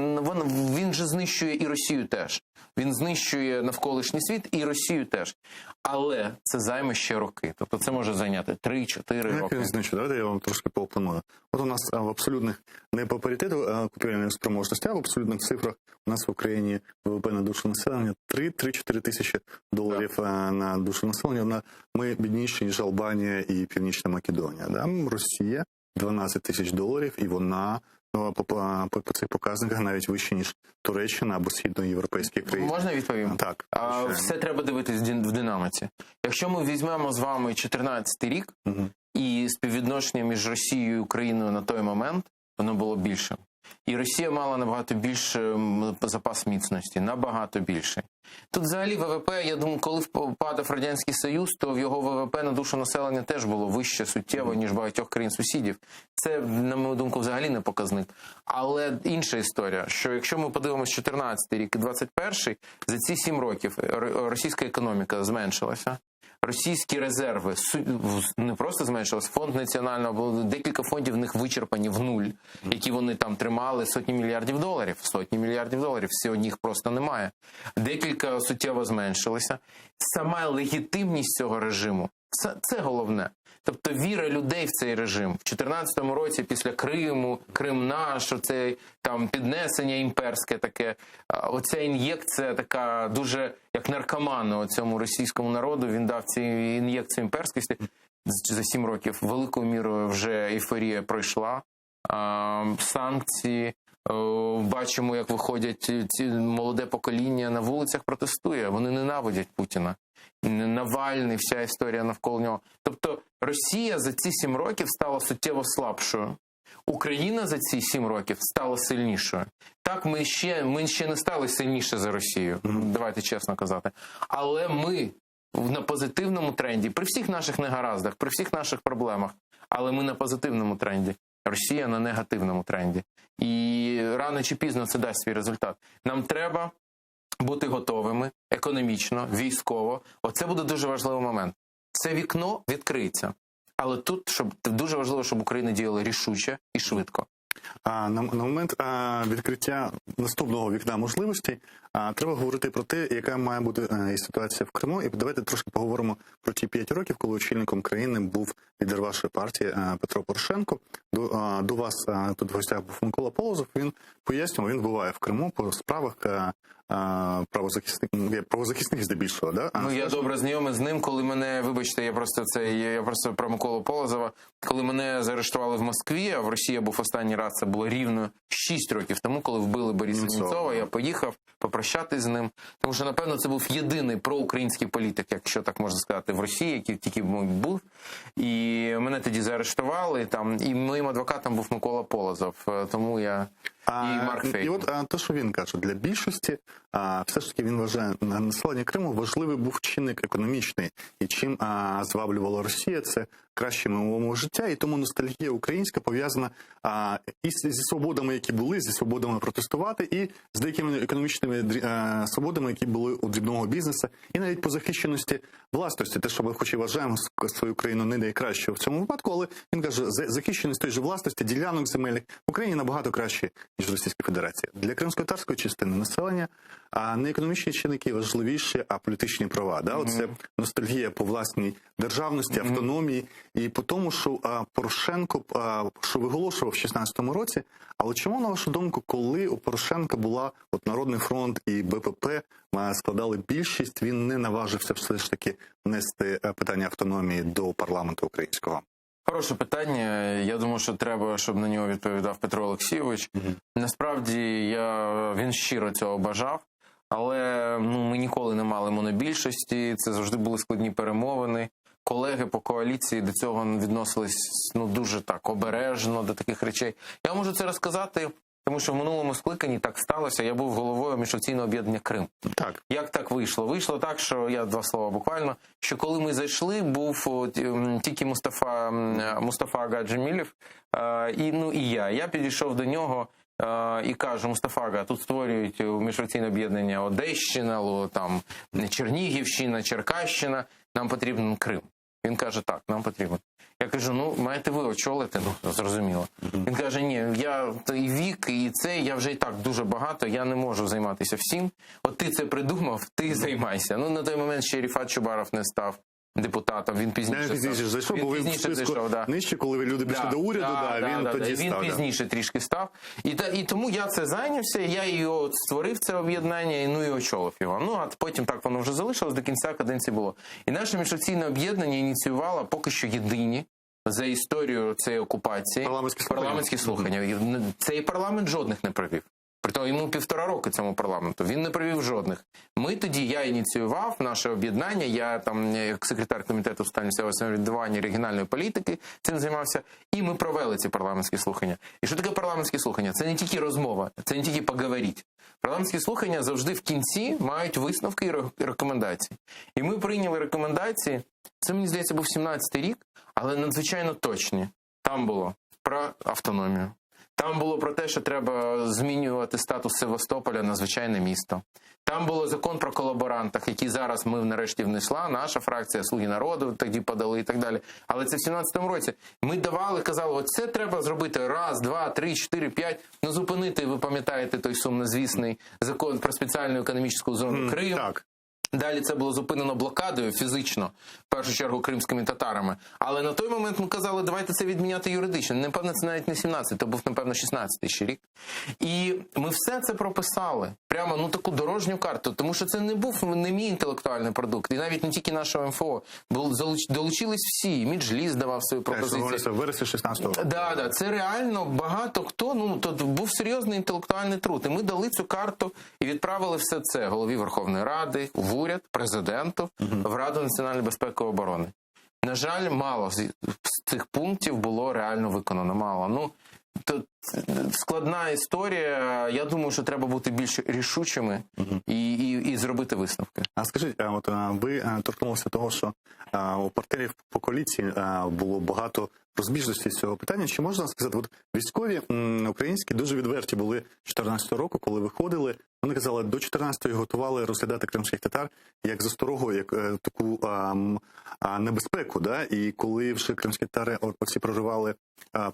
Speaker 4: він же знищує і Росію теж. Він знищує навколишній світ і Росію теж. Але це займе ще роки. Тобто це може зайняти 3-4 роки.
Speaker 1: Як знищує? Давайте я вам трошки поопоную. От у нас в абсолютних, не по паритету купівельної спроможності, а в абсолютних цифрах у нас в Україні ВВП на душу населення 3-4 тисячі доларів на душу населення. Ми бідніші, ніж Албанія і Північна Македонія. Да? Росія 12 тисяч доларів, і вона по цих показниках навіть вище, ніж Туреччина або східноєвропейські країни.
Speaker 4: Можна відповім?
Speaker 1: Так.
Speaker 4: Все треба дивитись в динаміці. Якщо ми візьмемо з вами 2014 рік, і співвідношення між Росією і Україною на той момент, воно було більшим. І Росія мала набагато більше запас міцності, набагато більше. Тут взагалі ВВП, я думаю, коли впадав Радянський Союз, то в його ВВП на душу населення теж було вище суттєво, ніж багатьох країн-сусідів. Це, на мою думку, взагалі не показник. Але інша історія, що якщо ми подивимося 14 рік і 21-й, за ці 7 років російська економіка зменшилася. Російські резерви не просто зменшились, фонд національного, декілька фондів в них вичерпані в нуль, які вони там тримали сотні мільярдів доларів, сьогодні їх просто немає. Декілька суттєво зменшилися. Сама легітимність цього режиму, це головне. Тобто віра людей в цей режим. В 2014 році після Криму, Крим наш, оце там піднесення імперське таке, оця ін'єкція така дуже, як наркоману цьому російському народу, він дав цю ін'єкцію імперськості. За 7 років великою мірою вже ейфорія пройшла, санкції, бачимо, як виходять ці молоде покоління на вулицях протестує, вони ненавидять Путіна. Навальний, вся історія навколо нього. Тобто Росія за ці 7 років стала суттєво слабшою. Україна за ці 7 років стала сильнішою. Так, ми ще не стали сильніше за Росію, давайте чесно казати. Але ми на позитивному тренді, при всіх наших негараздах, при всіх наших проблемах, але ми на позитивному тренді. Росія на негативному тренді. І рано чи пізно це дасть свій результат. Нам треба бути готовими економічно, військово. Оце буде дуже важливий момент. Це вікно відкриється. Але тут дуже важливо, щоб Україна діяла рішуче і швидко.
Speaker 1: На момент відкриття наступного вікна можливостей треба говорити про те, яка має бути ситуація в Криму. І давайте трошки поговоримо про ті 5 років, коли очільником країни був лідер вашої партії Петро Порошенко. До вас тут в гостях був Микола Полозов. Він пояснював, він буває в Криму по справах правозахисних здебільшого. Да?
Speaker 4: Я добре знайомий з ним, коли мене, вибачте, я просто про Миколу Полозова, коли мене заарештували в Москві, а в Росії був останній раз, це було рівно 6 років тому, коли вбили Бориса Німцова, я поїхав попрощатись з ним, тому що, напевно, це був єдиний проукраїнський політик, якщо так можна сказати, в Росії, який тільки був. І мене тоді заарештували, і моїм адвокатом був Микола Полозов, тому я...
Speaker 1: І от те, що він каже, для більшості, все ж таки він вважає, на населення Криму важливий був чинник економічний. І чим зваблювала Росія, це кращими умовами життя, і тому ностальгія українська пов'язана і зі свободами, які були, зі свободами протестувати, і з деякими економічними свободами, які були у дрібного бізнесу, і навіть по захищеності власності. Те, що ми хоч і вважаємо свою країну не найкращою в цьому випадку, але він каже, захищеність той же власності, ділянок земельних в Україні набагато краще, ніж Російська Федерація. Для кримськотатарської частини населення не економічні чинники важливіші, а політичні права. Да? Оце ностальгія по власній державності, автономії і по тому, що Порошенко, що виголошував в 16-му році, але чому, на вашу думку, коли у Порошенка була Народний фронт і БПП складали більшість, він не наважився все ж таки внести питання автономії до парламенту українського?
Speaker 4: Хороше питання. Я думаю, що треба, щоб на нього відповідав Петро Олексійович. Насправді, він щиро цього бажав, але ми ніколи не мали монобільшості, це завжди були складні перемовини. Колеги по коаліції до цього відносились дуже так обережно до таких речей. Я можу це розказати, тому що в минулому скликанні так сталося. Я був головою міжфракційного об'єднання Крим. Так. Як так вийшло? Вийшло так, що, я 2 слова буквально, що коли ми зайшли, був тільки Мустафа Ага Джемілєв і я. Я підійшов до нього і кажу: Мустафа Ага, тут створюють міжфракційне об'єднання Одещина, Чернігівщина, Черкащина, нам потрібен Крим. Він каже, так, нам потрібно. Я кажу, ну, маєте ви очолити, ну, зрозуміло. Він каже, ні, я і вік, і це, я вже і так дуже багато, я не можу займатися всім. От ти це придумав, ти займайся. Ну, на той момент ще Ріфат Чубаров не став депутатом, він пізніше
Speaker 1: зайшов, бо він в списку нижче, коли люди пішли до уряду, він тоді став.
Speaker 4: Він пізніше трішки став. І тому я це зайнявся, я його створив, це об'єднання, ну і очолив його. Ну, а потім так воно вже залишилось, до кінця каденції було. І наше міжфракційне об'єднання ініціювало поки що єдині за історію цієї окупації парламентські слухання. Цей парламент жодних не провів. Притому йому 1,5 роки цьому парламенту. Він не провів жодних. Я ініціював наше об'єднання, я там як секретар комітету з питань місцевого самоврядування регіональної політики цим займався, і ми провели ці парламентські слухання. І що таке парламентські слухання? Це не тільки розмова, це не тільки поговорити. Парламентські слухання завжди в кінці мають висновки і рекомендації. І ми прийняли рекомендації, це, мені здається, був 17-й рік, але надзвичайно точні. Там було про автономію. Там було про те, що треба змінювати статус Севастополя на звичайне місто. Там було закон про колаборантах, який зараз ми нарешті внесла, наша фракція, Слуги народу тоді подали і так далі. Але це в 17-му році. Ми казали, оце треба зробити 1, 2, 3, 4, 5, ну зупинити, ви пам'ятаєте той сумнозвісний закон про спеціальну економічну зону Крим.
Speaker 1: Так.
Speaker 4: Далі це було зупинено блокадою фізично, в першу чергу кримськими татарами. Але на той момент ми казали, давайте це відміняти юридично. Напевно, це навіть не 17, то був, напевно, 16-й ще рік. І ми все це прописали. Прямо, таку дорожню карту. Тому що це не мій інтелектуальний продукт. І навіть не тільки нашого МФО. Долучились всі. І Меджліс давав свою пропозицію.
Speaker 1: Це в вересні 16-го року.
Speaker 4: Да. Це реально багато хто, тут був серйозний інтелектуальний труд. І ми дали цю карту і відправили все це голові Верховної Ради, в уряд, президенту, в Раду національної безпеки і оборони. На жаль, мало з цих пунктів було реально виконано. Мало. Складна історія. Я думаю, що треба бути більш рішучими і зробити висновки.
Speaker 1: А скажіть, ви торкнулися того, що у партнерів по коаліції було багато розбіжностей з цього питання. Чи можна сказати, військові українські дуже відверті були 2014 року, коли виходили. Вони казали, до 14-ї готували розглядати кримських татар як засторогу, як таку небезпеку. Да? І коли вже кримські татари оці проривали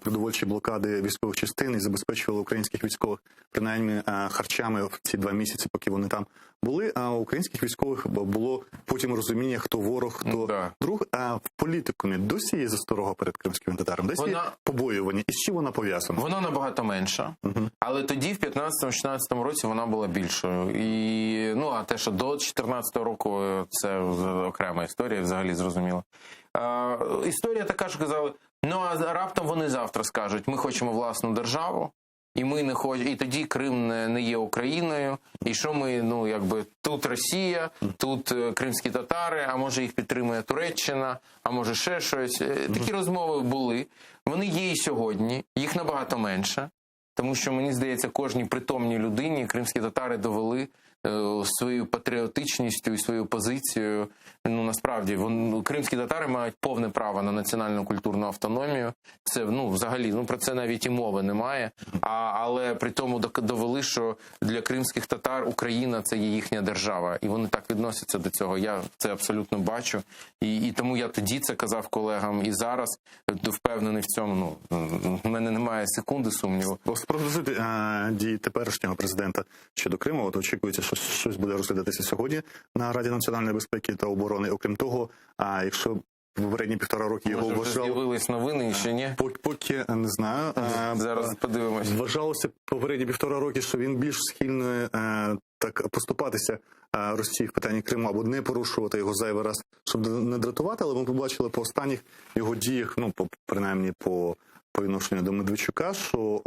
Speaker 1: продовольчі блокади військових частин і забезпечували українських військових принаймні харчами в ці 2 місяці, поки вони там були, а у українських військових було потім розуміння, хто ворог, хто друг. А в політикумі досі є засторога перед кримськими татарами? Досі є побоювання? І з чим вона пов'язана?
Speaker 4: Вона набагато менша. Але тоді, в 15-16 році, вона була більшою. І, а те, що до 14 року, це окрема історія, взагалі зрозуміло. Історія така, що казали, а раптом вони завтра скажуть, ми хочемо власну державу, і ми не хочемо, і тоді Крим не є Україною, і що ми, тут Росія, тут кримські татари, а може їх підтримує Туреччина, а може ще щось. Такі розмови були. Вони є і сьогодні, їх набагато менше, тому що, мені здається, кожній притомній людині кримські татари довели своєю патріотичністю і своєю позицією. Насправді, кримські татари мають повне право на національну культурну автономію. Це, взагалі, про це навіть і мови немає. Але при тому довели, що для кримських татар Україна – це є їхня держава. І вони так відносяться до цього. Я це абсолютно бачу. І тому я тоді це казав колегам. І зараз впевнений в цьому. В мене немає секунди сумніву.
Speaker 1: Спрогнозуйте дії теперішнього президента щодо Криму. Очікується, що щось буде розглядатися сьогодні на Раді національної безпеки та оборони. Окрім того, якщо попередні 1,5 роки його вважали...
Speaker 4: Вже з'явились новини, ще ні?
Speaker 1: Поки не знаю.
Speaker 4: Зараз подивимось.
Speaker 1: Вважалося попередні 1,5 роки, що він більш схильний так поступатися Росії в питанні Криму або не порушувати його зайвий раз, щоб не дратувати. Але ми побачили по останніх його діях, принаймні по відношенню до Медведчука, що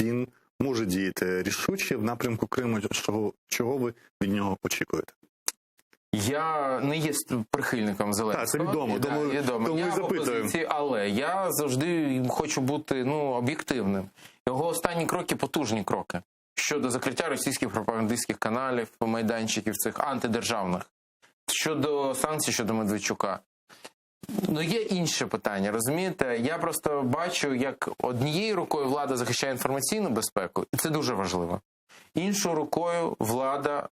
Speaker 1: він може діяти рішуче в напрямку Криму. Чого ви від нього очікуєте?
Speaker 4: Я не є прихильником Зеленського.
Speaker 1: Так, це відомо. Тому
Speaker 4: я
Speaker 1: і запитую.
Speaker 4: Але я завжди хочу бути об'єктивним. Його останні кроки – потужні кроки. Щодо закриття російських пропагандистських каналів, майданчиків цих антидержавних. Щодо санкцій щодо Медведчука. Є інше питання, розумієте? Я просто бачу, як однією рукою влада захищає інформаційну безпеку, і це дуже важливо. Іншою рукою влада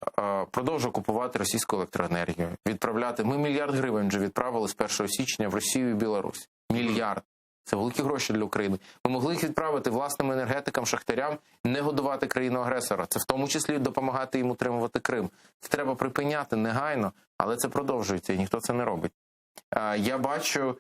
Speaker 4: продовжує купувати російську електроенергію, відправляти. Ми мільярд гривень вже відправили з 1 січня в Росію і Білорусь. Мільярд. Це великі гроші для України. Ми могли їх відправити власним енергетикам, шахтарям, не годувати країну-агресора. Це в тому числі допомагати їм утримувати Крим. Це треба припиняти негайно, але це продовжується, і ніхто це не робить. Я бачу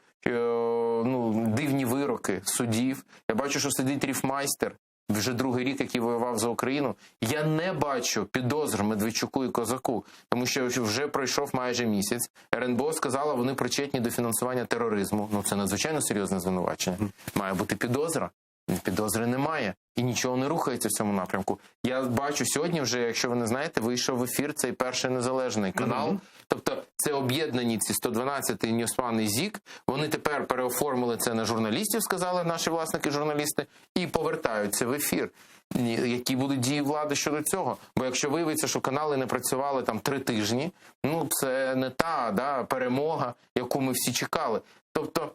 Speaker 4: дивні вироки судів. Я бачу, що сидить Ріфмайстер, вже другий рік, який воював за Україну. Я не бачу підозр Медведчуку і Козаку, тому що вже пройшов майже місяць. РНБО сказала, вони причетні до фінансування тероризму. Це надзвичайно серйозне звинувачення. Має бути підозра. Підозри немає. І нічого не рухається в цьому напрямку. Я бачу сьогодні вже, якщо ви не знаєте, вийшов в ефір цей перший незалежний канал. Тобто це об'єднані ці 112 і Ньюсван і ЗІК. Вони тепер переоформили це на журналістів, сказали наші власники-журналісти, і повертаються в ефір. Які будуть дії влади щодо цього? Бо якщо виявиться, що канали не працювали там 3 тижні, це не та перемога, яку ми всі чекали. Тобто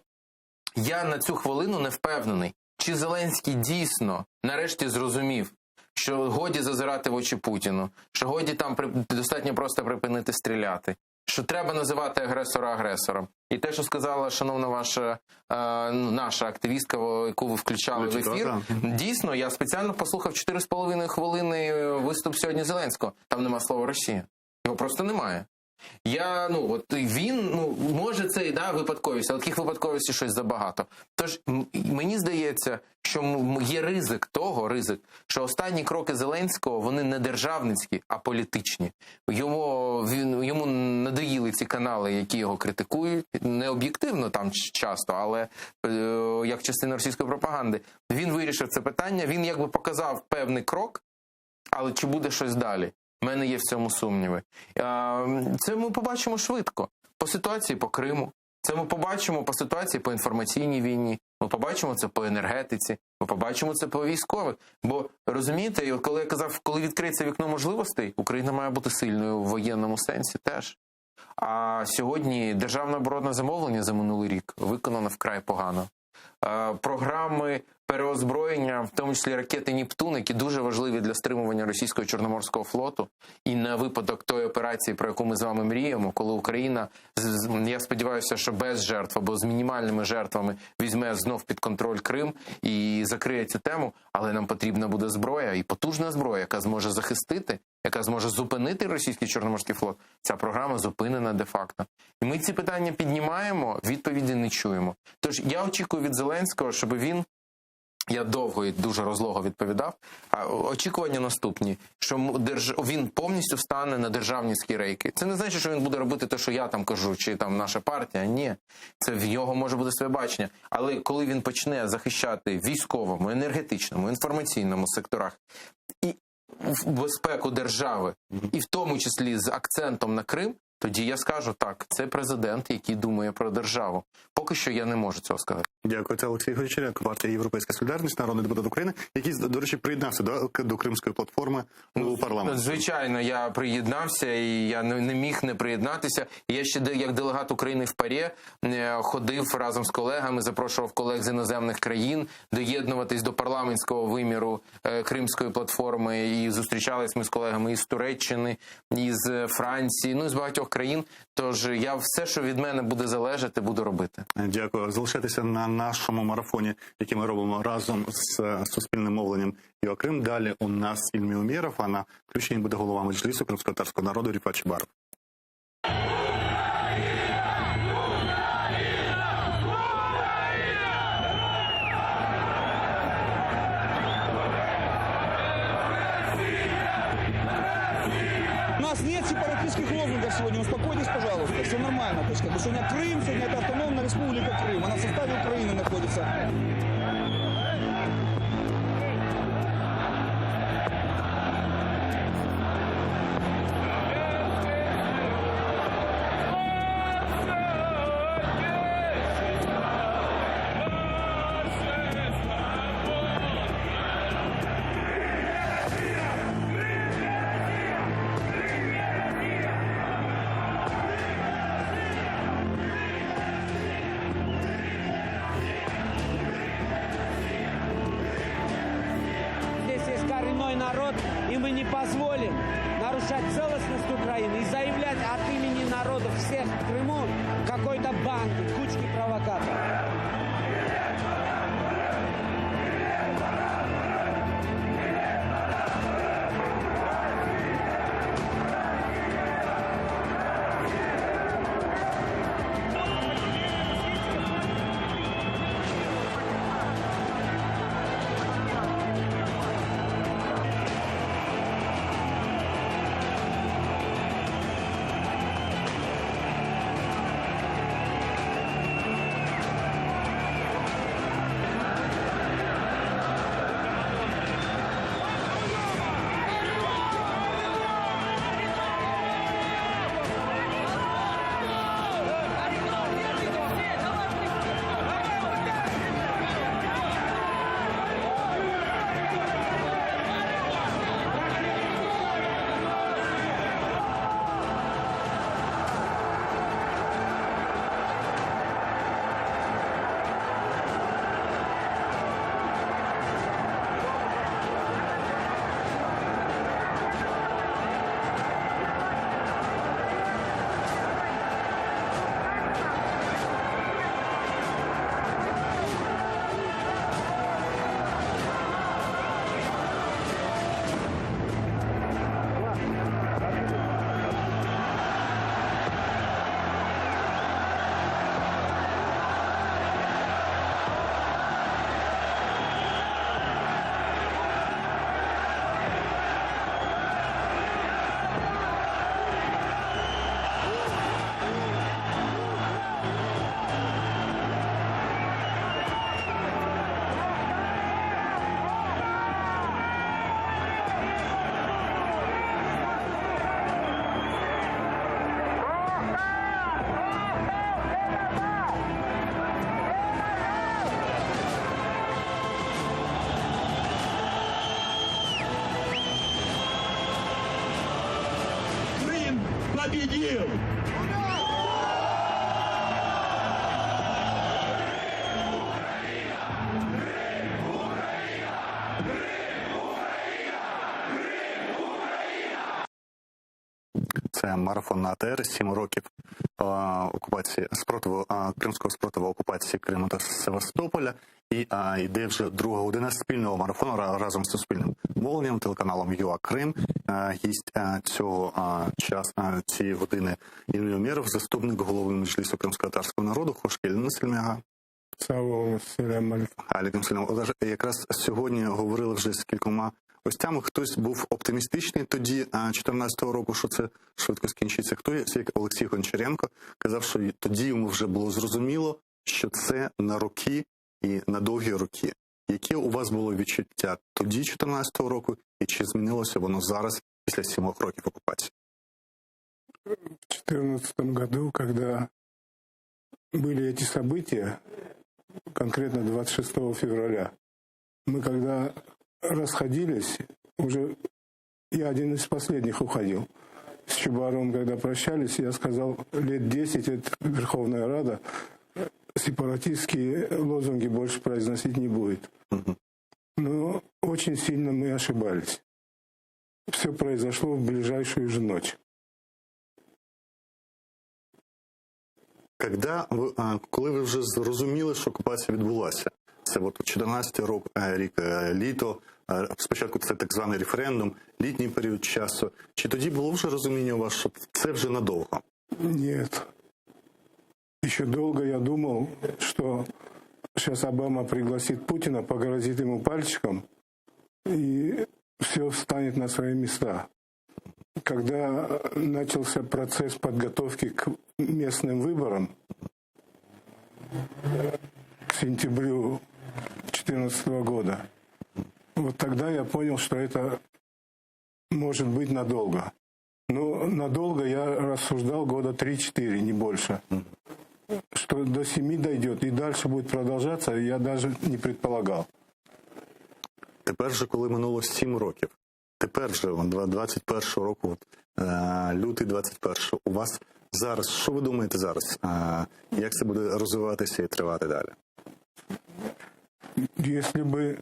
Speaker 4: я на цю хвилину не впевнений, чи Зеленський дійсно нарешті зрозумів, що годі зазирати в очі Путіну, що годі там достатньо просто припинити стріляти, що треба називати агресора агресором. І те, що сказала шановна наша активістка, яку ви включали в ефір, дійсно, я спеціально послухав 4,5 хвилини виступ сьогодні Зеленського. Там нема слова «Росія». Його просто немає. Він, може це і випадковість, але таких випадковостей щось забагато. Тож, мені здається, що є ризик, що останні кроки Зеленського, вони не державницькі, а політичні. Йому надоїли ці канали, які його критикують, не об'єктивно там часто, але як частина російської пропаганди. Він вирішив це питання, він якби показав певний крок, але чи буде щось далі? У мене є в цьому сумніви. Це ми побачимо швидко. По ситуації по Криму. Це ми побачимо по ситуації по інформаційній війні. Ми побачимо це по енергетиці. Ми побачимо це по військових. Бо, розумієте, коли я казав, коли відкриється вікно можливостей, Україна має бути сильною в воєнному сенсі теж. А сьогодні державне оборонне замовлення за минулий рік виконано вкрай погано. Програми переозброєння, в тому числі ракети «Нептун», які дуже важливі для стримування російського Чорноморського флоту, і на випадок тої операції, про яку ми з вами мріємо, коли Україна, я сподіваюся, що без жертв або з мінімальними жертвами візьме знов під контроль Крим і закриє цю тему, але нам потрібна буде зброя, і потужна зброя, яка зможе захистити, яка зможе зупинити російський Чорноморський флот. Ця програма зупинена де-факто. І ми ці питання піднімаємо, відповіді не чуємо. Тож я очікую від Зеленського, щоб він, я довго і дуже розлого відповідав, а очікування наступні, що він повністю стане на державницькі рейки. Це не значить, що він буде робити те, що я там кажу, чи там наша партія. Ні, це в його може бути своє бачення. Але коли він почне захищати військовому, енергетичному, інформаційному секторах і безпеку держави, і в тому числі з акцентом на Крим, тоді я скажу так, це президент, який думає про державу. Поки що я не можу цього сказати.
Speaker 1: Дякую. Це Олексій Гончаренко, партія «Європейська солідарність», народний депутат України, який, до речі, приєднався до Кримської платформи у парламенті.
Speaker 4: Звичайно, я приєднався, і я не міг не приєднатися. Я ще як делегат України в ПАРЄ ходив разом з колегами, запрошував колег з іноземних країн доєднуватись до парламентського виміру Кримської платформи, і зустрічались ми з колегами із Туреччини, із Франції, з багатьох країн. Тож я все, що від мене буде залежати, буду робити.
Speaker 1: Дякую. Залишайтеся на нашому марафоні, який ми робимо разом з суспільним мовленням «Йо Крим». Далі у нас Ільмі Умєров, а на включенні буде голова Меджлісу кримськотатарського народу Ріфат Чубаров.
Speaker 5: У нас нет сепаратистских лозунгов сегодня, успокойтесь, пожалуйста, все нормально. То есть, сегодня Крым, сегодня это автономная республика Крым, она в составе Украины находится.
Speaker 6: народ, и мы не позволим нарушать целостность Украины и заявлять от имени народов всех в Крыму какой-то банды, кучки провокаторов.
Speaker 7: победил!
Speaker 1: Це марафон на АТР, 7 років окупації спротиву, кримського спротиву окупації Криму та Севастополя. І йде вже друга година спільного марафону разом з суспільним мовленням, телеканалом ЮА Крим. Гість цієї години Ілля Умєров, заступник голови Меджлісу кримськотатарського народу, Хошкель Сельмяга. Якраз сьогодні говорили вже з кількома гостями. Хтось був оптимістичний тоді, 14-го року, що це швидко скінчиться. Хтось, як Олексій Гончаренко, казав, що тоді йому вже було зрозуміло, що це на роки і на довгі роки. Яке у вас було відчуття тоді, 14-го року, і чи змінилося воно зараз, після 7 років окупації?
Speaker 8: В 2014 году, когда были эти события, конкретно 26 февраля, мы когда расходились, уже я один из последних уходил. С Чубаровым, когда прощались, я сказал, лет 10 это Верховная Рада, сепаратистские лозунги больше произносить не будет. Но очень сильно мы ошибались. Все произошло в ближайшую же ночь.
Speaker 1: Коли ви вже зрозуміли, що окупація відбулася, це от 14-й рік, літо, спочатку це так званий референдум, літній період часу. Чи тоді було вже розуміння у вас, що це вже надовго?
Speaker 8: Нет. Еще долго я думал, что сейчас Обама пригласит Путина, погрозит ему пальчиком, и все встанет на свои места. Когда начался процесс подготовки к местным выборам, к сентябрю 2014 года, вот тогда я понял, что это может быть надолго. Но надолго я рассуждал года 3-4, не больше. Что до 7 дойдет и дальше будет продолжаться, я даже не предполагал.
Speaker 1: Тепер же, коли минуло 7 років, тепер же, 21-го року, лютий 21-го, у вас зараз, що ви думаєте зараз? Як це буде розвиватися і тривати далі?
Speaker 8: Если бы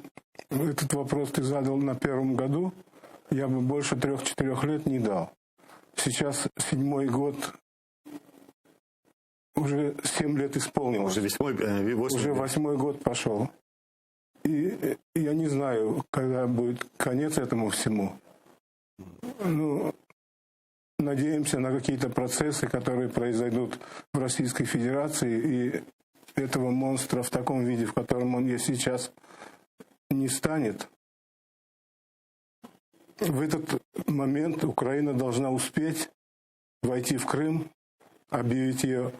Speaker 8: этот вопрос ты задал на первом году, я бы больше 3-4 лет не дал. Сейчас 7-й год, уже 7 лет исполнилось.
Speaker 1: Уже
Speaker 8: 8-й год пошел. И я не знаю, когда будет конец этому всему. Ну, надеемся на какие-то процессы, которые произойдут в Российской Федерации, и этого монстра в таком виде, в котором он есть сейчас, не станет. В этот момент Украина должна успеть войти в Крым, объявить ее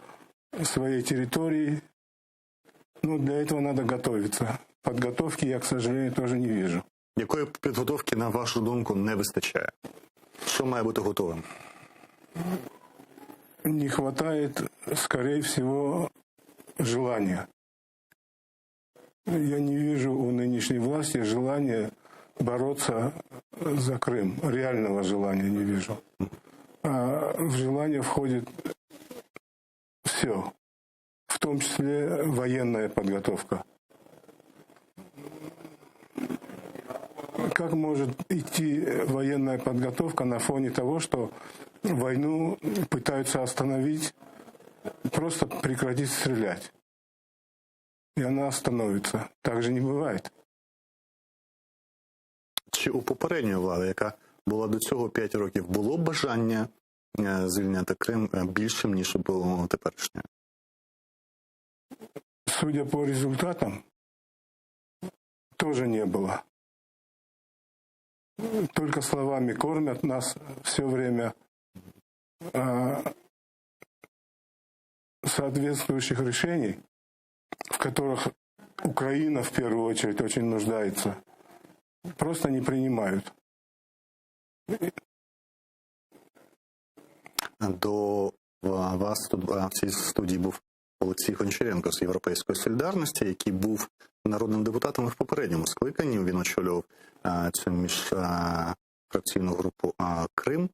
Speaker 8: своей территорией. Но для этого надо готовиться. Подготовки я, к сожалению, тоже не вижу.
Speaker 1: Якої підготовки, на вашу думку, не вистачає? Що має бути готовим?
Speaker 8: Не хватает, скорее всего, желания. Я не вижу у нынешней власти желания бороться за Крым. Реального желания не вижу. А в желание входит все, в том числе военная подготовка. Как может идти военная подготовка на фоне того, что войну пытаются остановить, просто прекратить стрелять? И она остановится. Так же не бывает.
Speaker 1: Чи у попередньої влади, яка була до цього 5 років, було бажання звільняти Крим більшим, ніж було теперішнє?
Speaker 8: Судя по результатам, тоже не было. Только словами кормят нас все время. Соответствующих решений, в которых Украина в первую очередь очень нуждается, просто не принимают.
Speaker 1: До вас тут в цій студії був Олексій Гончаренко з Європейської солідарності, який був народним депутатом в попередньому скликанні. Він очолював цю міжфракційну групу Крим.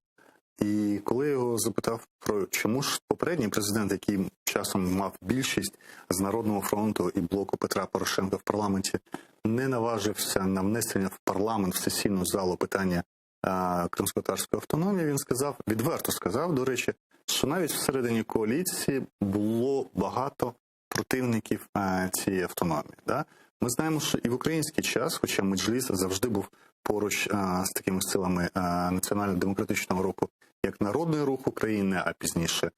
Speaker 1: І коли я його запитав про чому ж попередній президент, який часом мав більшість з Народного фронту і блоку Петра Порошенка в парламенті, не наважився на внесення в парламент, в сесійну залу питання кримськотатарської автономії, він сказав, відверто сказав, до речі, що навіть всередині коаліції було багато противників цієї автономії. Да? Ми знаємо, що і в український час, хоча Меджліс завжди був поруч з такими силами національно-демократичного руху, як Народний рух України, а пізніше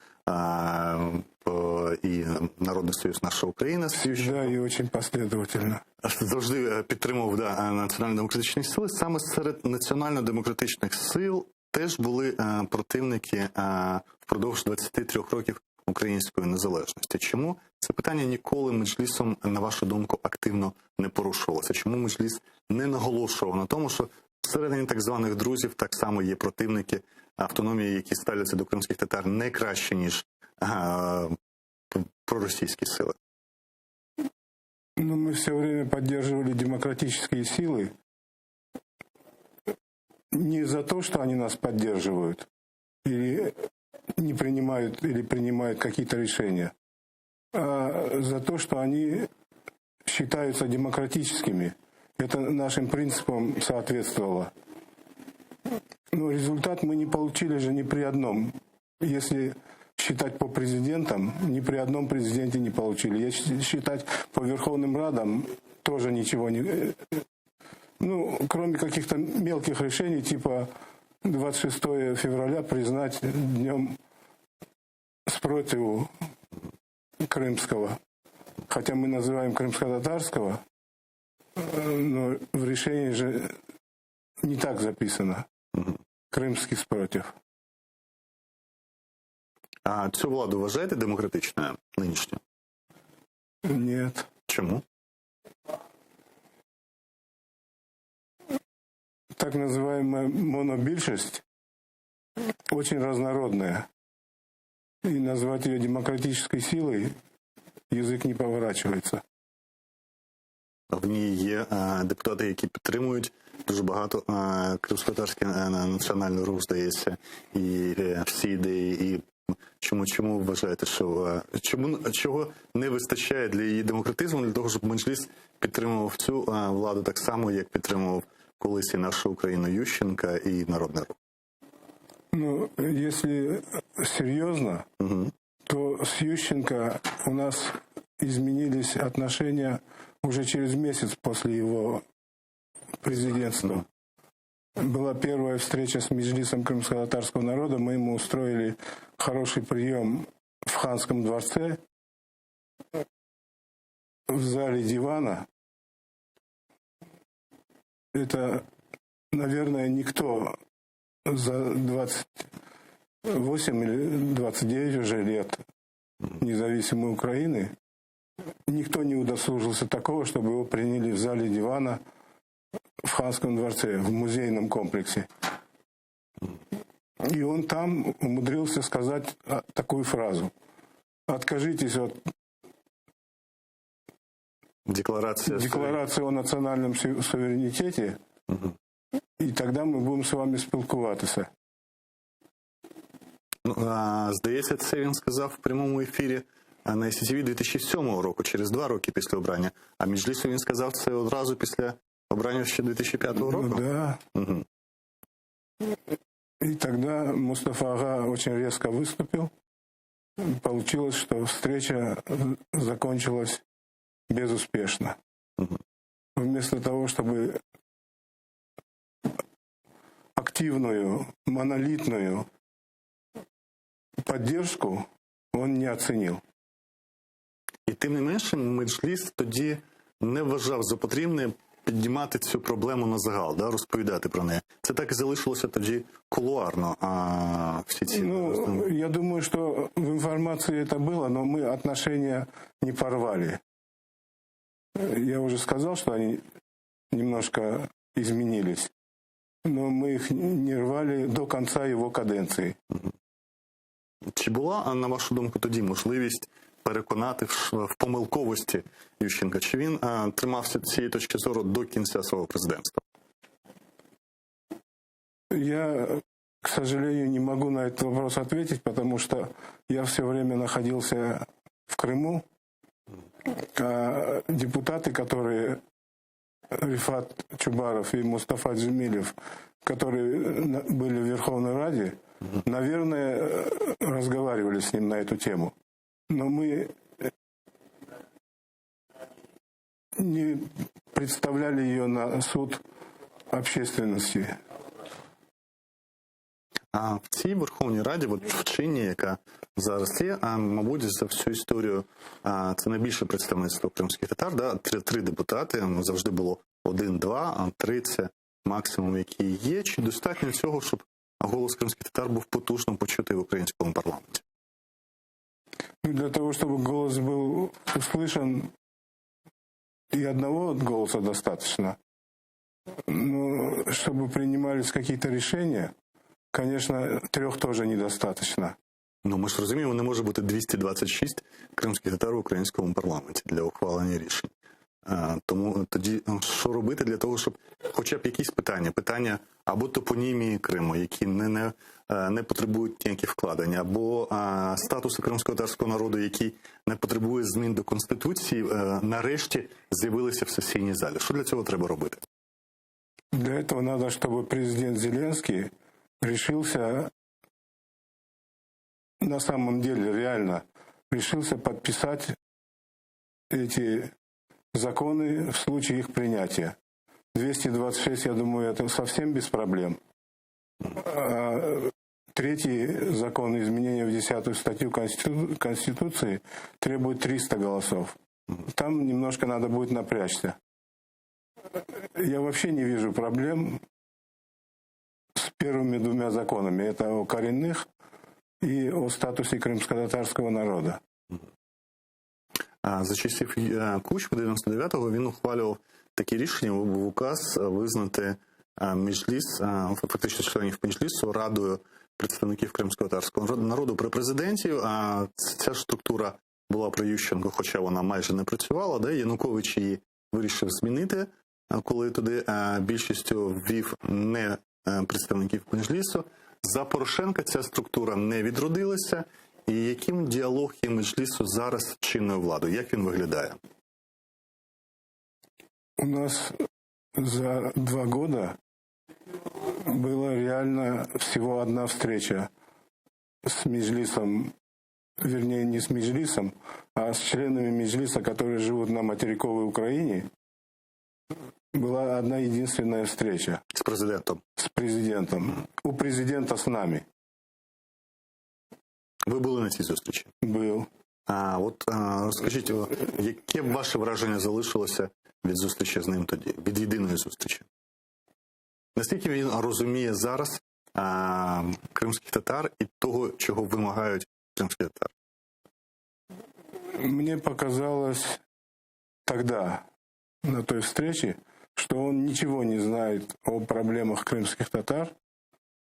Speaker 1: і Народний союз «Наша Україна».
Speaker 8: Да, і дуже послідовно.
Speaker 1: Завжди підтримував національно-демократичні сили. Саме серед національно-демократичних сил теж були противники впродовж 23 років української незалежності. Чому це питання ніколи Меджлісом, на вашу думку, активно не порушувалося? Чому Меджліс не наголошував на тому, що всередині так званих друзів так само є противники автономії, які ставляться до кримських татар не краще, ніж проросійські сили?
Speaker 8: Ну, мы все время поддерживали демократические силы не за то, что они нас поддерживают или не принимают или принимают какие-то решения, а за то, что они считаются демократическими. Это нашим принципам соответствовало. Но результат мы не получили же ни при одном. Если считать по президентам, ни при одном президенте не получили. Если считать по Верховным Радам, тоже ничего не... Ну, кроме каких-то мелких решений, типа 26 февраля признать днем спротиву крымского. Хотя мы называем крымско-татарского, но в решении же не так записано. Кримський спротив.
Speaker 1: А цю владу вважаєте демократичною нинішню?
Speaker 8: Ні.
Speaker 1: Чому?
Speaker 8: Так называемая монобильшесть очень разнородная. И назвать ее демократической силой язык не поворачивается.
Speaker 1: В ній є депутати, які підтримують дуже багато кримськотатарський національний рух, здається, і всі ідеї. І чому вважаєте, що чого не вистачає для її демократизму, для того, щоб Меджліс підтримував цю владу так само, як підтримував колись і нашу Україну Ющенка, і Народний Рух?
Speaker 8: Ну, если серьезно, то с Ющенко у нас изменились отношения уже через месяц после его президентства. Была первая встреча с Меджлисом крымско-татарского народа. Мы ему устроили хороший прием в Ханском дворце, в зале дивана. Это, наверное, никто за 28 или 29 уже лет независимой Украины, никто не удосужился такого, чтобы его приняли в зале дивана в Ханском дворце, в музейном комплексе. И он там умудрился сказать такую фразу: «Откажитесь от декларации о национальном суверенитете, і тоді ми будемо з вами спілкуватися».
Speaker 1: Здається, це він сказав в прямому ефірі на СТВ 2007 року, через 2 роки після обрання. А Меджлісу він сказав це одразу після обрання ще 2005 року?
Speaker 8: Ну, да. И тогда Мустафа Ага очень резко выступил. Получилось, что встреча закончилась безуспешно. Вместо того, чтобы активную, монолитную поддержку он не оценил.
Speaker 1: І тим не менше, Меджліс тоді не вважав за потрібне піднімати цю проблему на загал, да, розповідати про неї. Це так і залишилося тоді кулуарно, а всі ці...
Speaker 8: Ну, я думаю, что в информации это было, но мы отношения не порвали. Я уже сказал, что они немножко изменились, но мы их не рвали до конца его каденции.
Speaker 1: Чи була, на вашу думку, тоді можливість переконати в помилковості Ющенка? Чи він тримався цієї точки зору до кінця свого президентства?
Speaker 8: Я, к сожалению, не могу на этот вопрос ответить, потому что я все время находился в Крыму. А депутаты, которые Рифат Чубаров и Мустафа Джемилев, которые были в Верховной Раде, наверное, разговаривали с ним на эту тему. Но мы не представляли ее на суд общественности.
Speaker 1: А в цій Верховній Раді, от в чині, яка зараз є, мабуть, за всю історію це найбільше представництво кримських татар, да? 3 депутати, завжди було 1-2, а 3 – це максимум, який є. Чи достатньо цього, щоб голос кримських татар був потужно почутий в українському парламенті?
Speaker 8: Для того, чтобы голос был услышан, и одного голоса достаточно. Но чтобы принимались какие-то решения, конечно, 3 тоже недостаточно.
Speaker 1: Ну, ми ж розуміємо, не може бути 226 кримських татар в українському парламенті для ухвалення рішень. Тому тоді що робити для того, щоб хоча б якісь питання або топонімії Криму, які не потребують ніяких вкладень, або статусу кримсько-татарського народу, який не потребує змін до Конституції, нарешті з'явилися в сесійній залі. Що для цього треба робити?
Speaker 8: Для этого надо, чтобы президент Зеленский решился, на самом деле реально решился подписать эти законы в случае их принятия. 226, я думаю, это совсем без проблем. А 3-й закон изменения в 10-ю статью Конституции требует 300 голосов. Там немножко надо будет напрячься. Я вообще не вижу проблем с первыми 2 законами. Это о коренных и о статусе крымско-татарского народа.
Speaker 1: За часів Кучми 99-го він ухвалював такі рішення, був указ визнати Меджліс, фактично членів Меджлісу, радою представників кримсько-татарського народу при президенті. Ця ж структура була при Ющенку, хоча вона майже не працювала. Да? Янукович її вирішив змінити, коли туди більшістю ввів не представників Меджлісу. За Порошенка ця структура не відродилася. І яким діалог є Меджлісу зараз з чинною владою? Як він виглядає?
Speaker 8: У нас за 2 года была реально всего одна встреча с Меджлисом, вернее, не с Меджлисом, а с членами Меджлиса, которые живут на материковой Украине. Была одна единственная встреча.
Speaker 1: С президентом?
Speaker 8: С президентом. У президента с нами.
Speaker 1: Ви були на цій зустрічі?
Speaker 8: Був.
Speaker 1: Розкажіть, яке ваше враження залишилося від зустрічі з ним тоді, від єдиної зустрічі? Наскільки він розуміє зараз кримських татар і того, чого вимагають кримські татари?
Speaker 8: Мне показалось тогда, на той встрече, что он ничего не знает о проблемах крымских татар.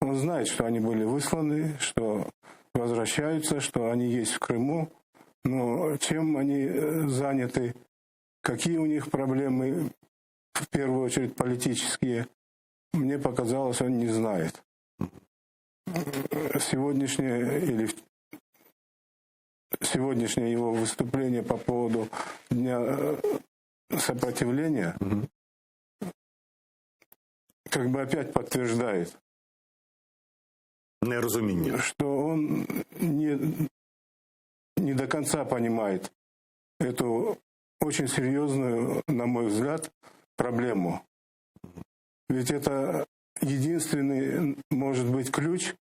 Speaker 8: Он знает, что они были высланы, что возвращаются, что они есть в Крыму. Но чем они заняты, какие у них проблемы, в первую очередь политические, мне показалось, он не знает. Сегодняшнее его выступление по поводу Дня сопротивления как бы опять подтверждает,
Speaker 1: неразумение,
Speaker 8: что он не до конца понимает эту очень серьезную, на мой взгляд, проблему. Ведь это единственный, может быть, ключ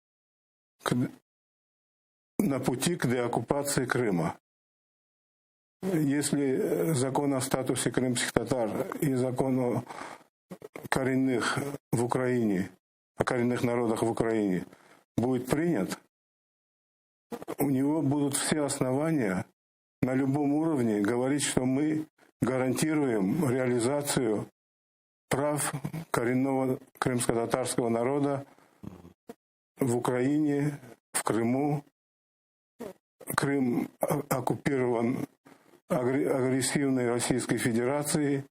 Speaker 8: на пути к деоккупации Крыма. Если закон о статусе крымских татар и закон о коренных в Украине, о коренных народах в Украине будет принят, у него будут все основания на любом уровне говорить, что мы гарантируем реализацию прав коренного крымско-татарского народа в Украине, в Крыму. Крым оккупирован агрессивной Российской Федерацией.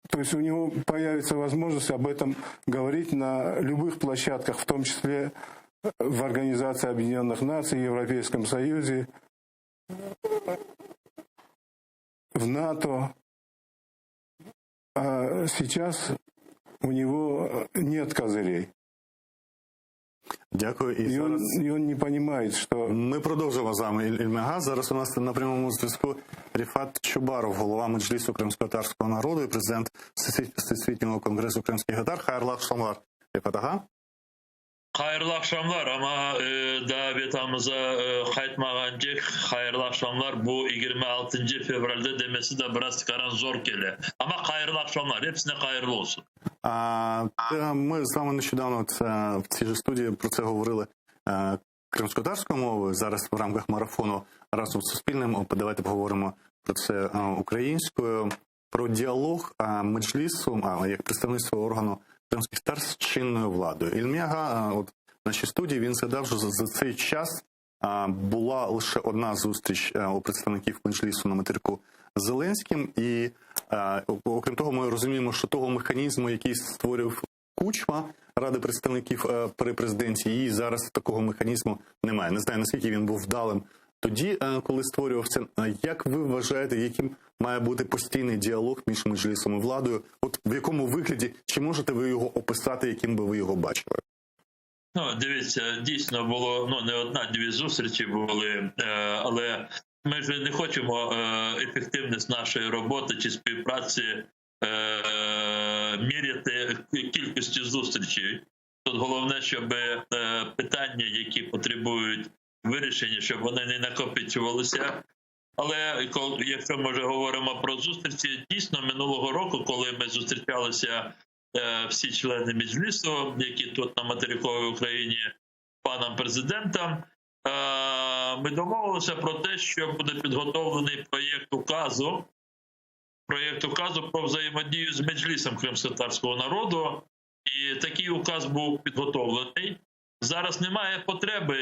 Speaker 8: То есть у него появится возможность об этом говорить на любых площадках, в том числе в Организации Объединенных Наций, Европейском Союзе, в НАТО. А сейчас у него нет козырей.
Speaker 1: Дякую.
Speaker 8: І він не розуміє, що...
Speaker 1: Ми продовжуємо з вами, Ільмега. Зараз у нас на прямому зв'язку Ріфат Чубаров, голова Меджлісу кримсько-татарського народу і президент Всесвітнього конгресу кримських татар. Hayırlı akşamlar. Rifat ağa.
Speaker 7: Hayırlı akşamlar ama davetamıza kayıtmağancak hayırlı akşamlar bu 26. fevralde demesi de biraz karan zor gele. Ama hayırlı akşamlar. Hepsine hayırlı olsun.
Speaker 1: Ми з вами нещодавно в цій же студії про це говорили кримсько-татарською мовою. Зараз в рамках марафону разом з Суспільним давайте поговоримо про це українською. Про діалог Меджлісу як представництво органу кримських татар з чинною владою. Ільмега, от в нашій студії, він згадав, що за цей час була лише одна зустріч у представників Меджлісу на материку з Зеленським. І, окрім того, ми розуміємо, що того механізму, який створив Кучма, Ради представників при президенті, її зараз такого механізму немає. Не знаю, наскільки він був вдалим тоді, коли створював це. Як ви вважаєте, яким має бути постійний діалог між Меджлісом і владою? От в якому вигляді, чи можете ви його описати, яким би ви його бачили?
Speaker 7: Дивіться, дійсно було не одна-дві зустрічі були, але ми ж не хочемо ефективність нашої роботи чи співпраці міряти кількістю зустрічей. Тут головне, щоб питання, які потребують вирішення, щоб вони не накопичувалися. Але якщо ми вже говоримо про зустрічі, дійсно минулого року, коли ми зустрічалися всі члени Меджлісу, які тут на материковій Україні, паном президентом, ми домовилися про те, що буде підготовлений проєкт указу про взаємодію з Меджлісом кримськотатарського народу. І такий указ був підготовлений. Зараз немає потреби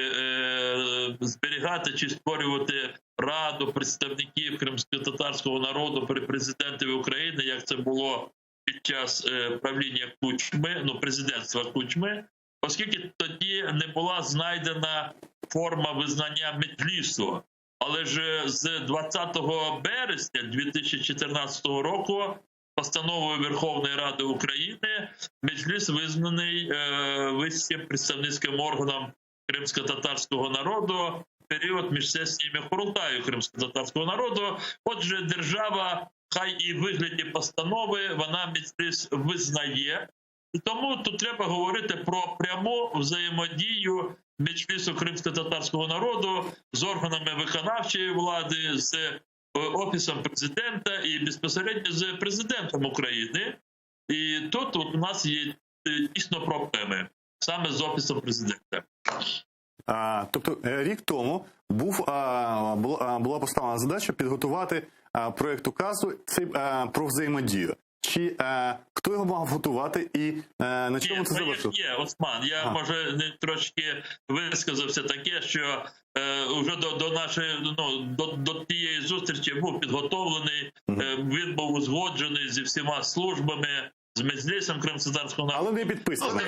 Speaker 7: зберігати чи створювати раду представників кримськотатарського народу при президентові України, як це було під час правління Кучми, президентства Кучми, оскільки тоді не була знайдена форма визнання Меджлісу. Але ж з 20 березня 2014 року постановою Верховної Ради України Меджліс визнаний вищим представницьким органом кримсько-татарського народу в період між сесіями Курултаю кримсько-татарського народу. Отже, держава, хай і в вигляді постанови, вона Меджліс визнає. І тому тут треба говорити про пряму взаємодію Меджлісу кримсько-татарського народу з органами виконавчої влади, з Офісом президента і безпосередньо з президентом України. І тут у нас є дійсно проблеми саме з Офісом президента.
Speaker 1: Тобто рік тому була поставлена задача підготувати проєкт указу про взаємодію. Чи хто його мав готувати і на чому це завершилося?
Speaker 7: Є, Осман. Я, може, трошки висказався таке, що вже до нашої, до тієї зустрічі був підготовлений, він був узгоджений зі всіма службами, з Меджлісом кримськотатарського народу.
Speaker 1: Але не підписаний.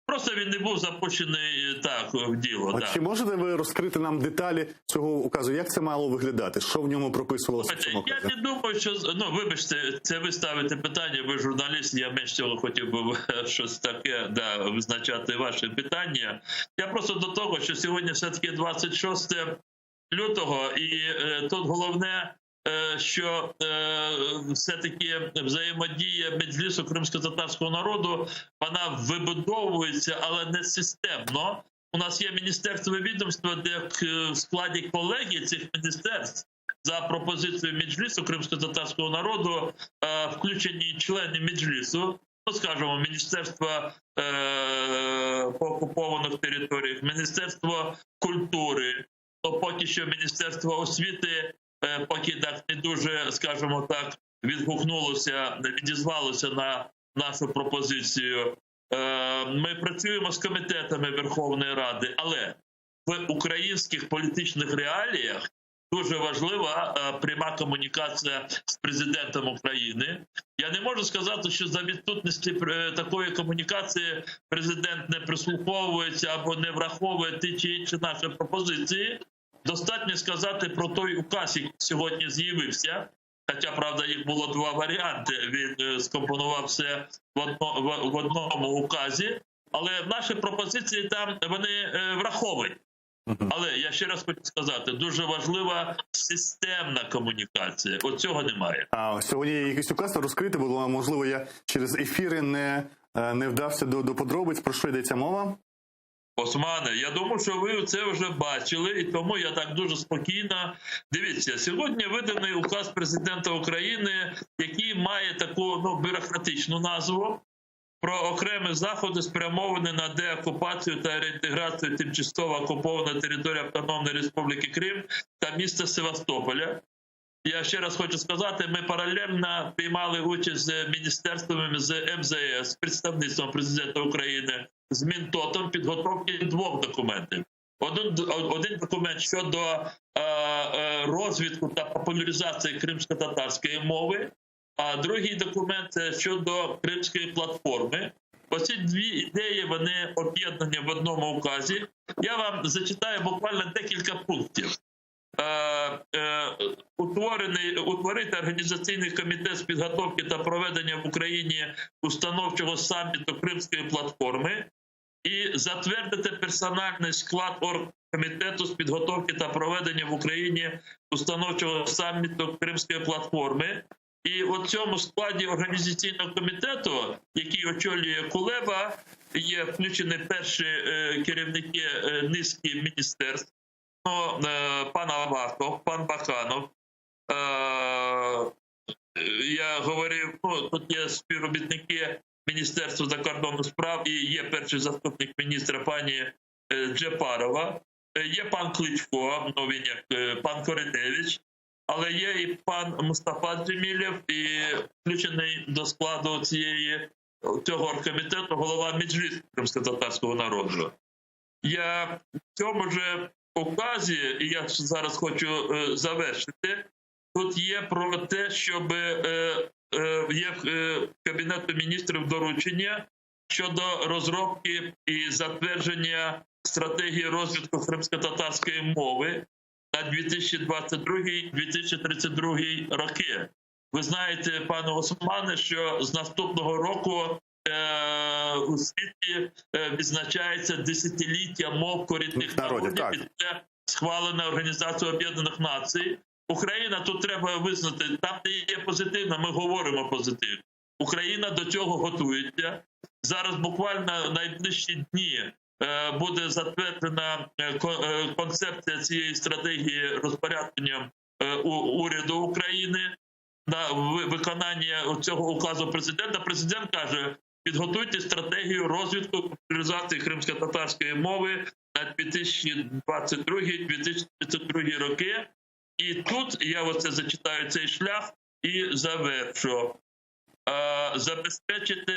Speaker 7: Просто він не був запущений так в діло.
Speaker 1: Чи можете ви розкрити нам деталі цього указу? Як це мало виглядати? Що в ньому прописувалося в цьому указі?
Speaker 7: Я не думаю, що... вибачте, це ви ставите питання, ви журналіст, я менш цього хотів би щось таке визначати ваше питання. Я просто до того, що сьогодні все-таки 26 лютого, і тут головне, що все-таки взаємодія Меджлісу кримсько-татарського народу, вона вибудовується, але не системно. У нас є міністерство і відомство, де в складі колегії цих міністерств за пропозицією Меджлісу кримсько-татарського народу включені члени Меджлісу, скажімо, Міністерство по окупованих територіях, Міністерство культури, поки що Міністерство освіти, поки так не дуже, скажімо так, відізвалося на нашу пропозицію. Ми працюємо з комітетами Верховної Ради, але в українських політичних реаліях дуже важлива пряма комунікація з президентом України. Я не можу сказати, що за відсутності такої комунікації президент не прислуховується або не враховує ті чи інші наші пропозиції. Достатньо сказати про той указ, який сьогодні з'явився, хоча, правда, їх було два варіанти, він скомпонував все в одному указі, але наші пропозиції там, вони враховані. Але, я ще раз хочу сказати, дуже важлива системна комунікація. От цього немає.
Speaker 1: Сьогодні якийсь указ розкрити, бо, можливо, я через ефіри не вдався до подробиць, про що йдеться мова?
Speaker 7: Османе, я думаю, що ви це вже бачили, і тому я так дуже спокійно. Дивіться, сьогодні виданий указ президента України, який має таку бюрократичну назву, про окремі заходи, спрямовані на деокупацію та реінтеграцію тимчасово окупованої території Автономної Республіки Крим та міста Севастополя. Я ще раз хочу сказати, ми паралельно приймали участь з міністерствами, з МЗС, з представництвом президента України, з Мінтотом підготовки двох документів. Один документ щодо розвитку та популяризації кримсько-татарської мови, а другий документ щодо Кримської платформи. Оці дві ідеї, вони об'єднані в одному указі. Я вам зачитаю буквально декілька пунктів. Утворити організаційний комітет з підготовки та проведення в Україні установчого саміту Кримської платформи і затвердити персональний склад оргкомітету з підготовки та проведення в Україні установчого саміту Кримської платформи. І у цьому складі організаційного комітету, який очолює Кулеба, є включені перші керівники низки міністерств. Пан Аваков, пан Баканов. Я говорив, тут є співробітники Міністерства закордонних справ і є перший заступник міністра пані Джепарова. Є пан Кличко, він як пан Кореневич, але є і пан Мустафа Джемілєв, і включений до складу цього оргкомітету голова Меджлісу кримськотатарського народу. Я в цьому ж указі, і я зараз хочу завершити, тут є про те, щоб є Кабінету міністрів доручення щодо розробки і затвердження стратегії розвитку кримськотатарської мови на 2022-2032 роки. Ви знаєте, пане Османе, що з наступного року у світі відзначається десятиліття мов корінних народів. І це схвалена Організацією Об'єднаних Націй. Україна, тут треба визнати, там де є позитивно, ми говоримо позитивно. Україна до цього готується. Зараз буквально найближчі дні буде затверджена концепція цієї стратегії розпорядженням уряду України на виконання цього указу президента. Президент каже, підготуйте стратегію розвитку популяризації кримсько-татарської мови на 2022-2032 роки. І тут я оце зачитаю цей шлях і завершу. Забезпечити,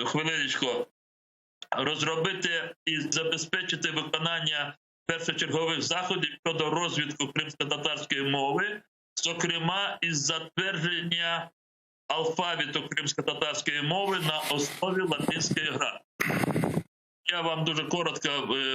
Speaker 7: хвилиночку, розробити і забезпечити виконання першочергових заходів щодо розвитку кримсько-татарської мови, зокрема із затвердження алфавіту кримсько-татарської мови на основі латинської графіки. Я вам дуже коротко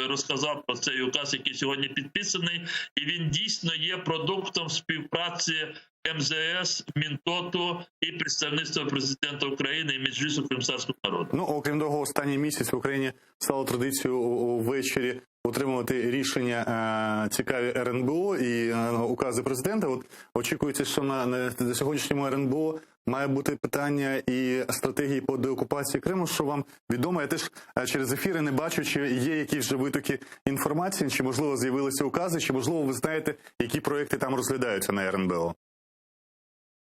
Speaker 7: розказав про цей указ, який сьогодні підписаний, і він дійсно є продуктом співпраці МЗС, Мінтоту і представництва президента України і Меджлісу кримськотатарського народу.
Speaker 1: Ну, окрім того, останній місяць в Україні стало традицією увечері отримувати рішення цікаві РНБО і укази президента. От очікується, що на сьогоднішньому РНБО має бути питання і стратегії по деокупації Криму, що вам відомо. Я теж через ефіри не бачу, чи є якісь вже витоки інформації, чи, можливо, з'явилися укази, чи, можливо, ви знаєте, які проекти там розглядаються на РНБО.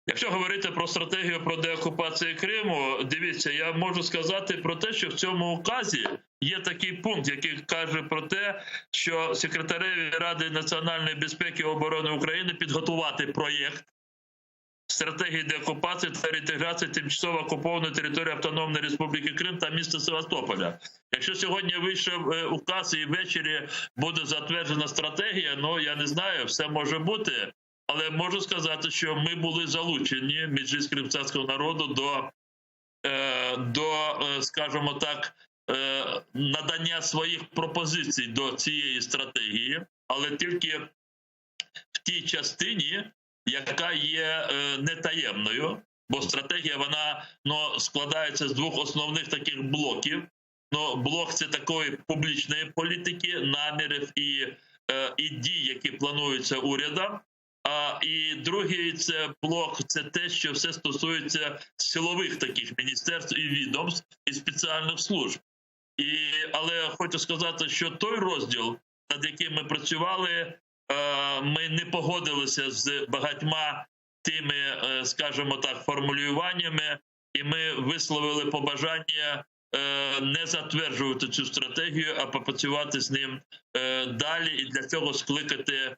Speaker 7: Якщо говорити про стратегію про деокупацію Криму, дивіться, я можу сказати про те, що в цьому указі є такий пункт, який каже про те, що секретареві Ради національної безпеки і оборони України підготувати проєкт стратегії деокупації та реінтеграції тимчасово окупованої території Автономної Республіки Крим та міста Севастополя. Якщо сьогодні вийшов указ і ввечері буде затверджена стратегія, ну я не знаю, все може бути. Але можу сказати, що ми були залучені, Меджліс кримськотатарського народу, до, скажімо так, надання своїх пропозицій до цієї стратегії, але тільки в тій частині, яка є нетаємною, бо стратегія, вона складається з двох основних таких блоків. Блок – це такої публічної політики, намірів і дій, які плануються урядом. І другий це блок, це те, що все стосується силових таких міністерств і відомств, і спеціальних служб. Але хочу сказати, що той розділ, над яким ми працювали, ми не погодилися з багатьма тими, скажімо так, формулюваннями, і ми висловили побажання не затверджувати цю стратегію, а попрацювати з ним далі, і для цього скликати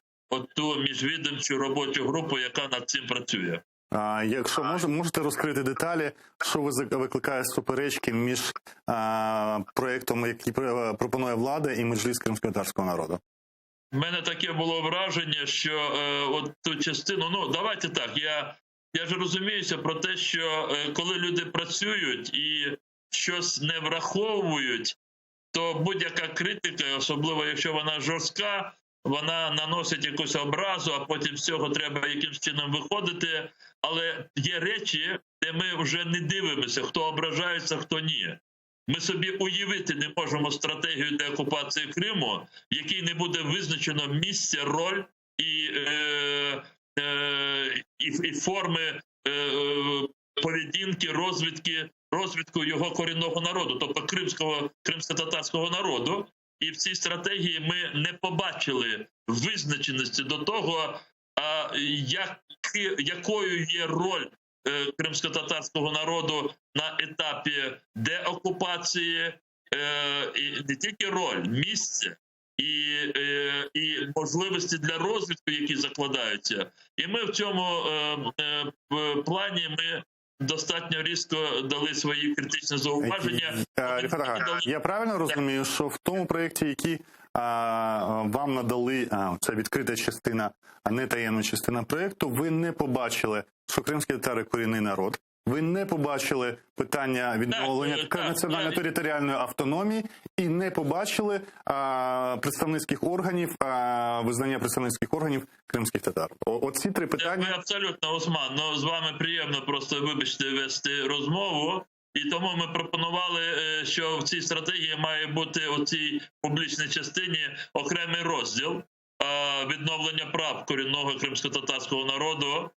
Speaker 7: ту міжвідомчу робочу групу, яка над цим працює.
Speaker 1: Якщо можете розкрити деталі, що викликає суперечки між проєктом, який пропонує влада, і Меджліс кримськотатарського народу?
Speaker 7: У мене таке було враження, що от ту частину, давайте так, я ж розуміюся про те, що коли люди працюють і щось не враховують, то будь-яка критика, особливо якщо вона жорстка, вона наносить якусь образу, а потім з цього треба якимось чином виходити. Але є речі, де ми вже не дивимося, хто ображається, хто ні. Ми собі уявити не можемо стратегію деокупації Криму, в якій не буде визначено місце, роль і форми поведінки, розвитку його корінного народу, тобто кримсько-татарського народу. І в цій стратегії ми не побачили визначеності до того, якою є роль кримсько-татарського народу на етапі деокупації, і не тільки роль, місце і можливості для розвитку, які закладаються. І ми в цьому плані достатньо різко дали свої критичні зауваження.
Speaker 1: Я правильно розумію, що в тому проєкті, який вам надали, це відкрита частина, а не таємна частина проєкту, ви не побачили, що кримські татари – корінний народ, ви не побачили питання відновлення національної територіальної автономії і не побачили представницьких органів, визнання представницьких органів кримських татар. Оці три питання.
Speaker 7: Ви абсолютно, Осман. Ну, з вами приємно просто, вибачте, вести розмову. І тому ми пропонували, що в цій стратегії має бути у цій публічній частині окремий розділ відновлення прав корінного кримсько-татарського народу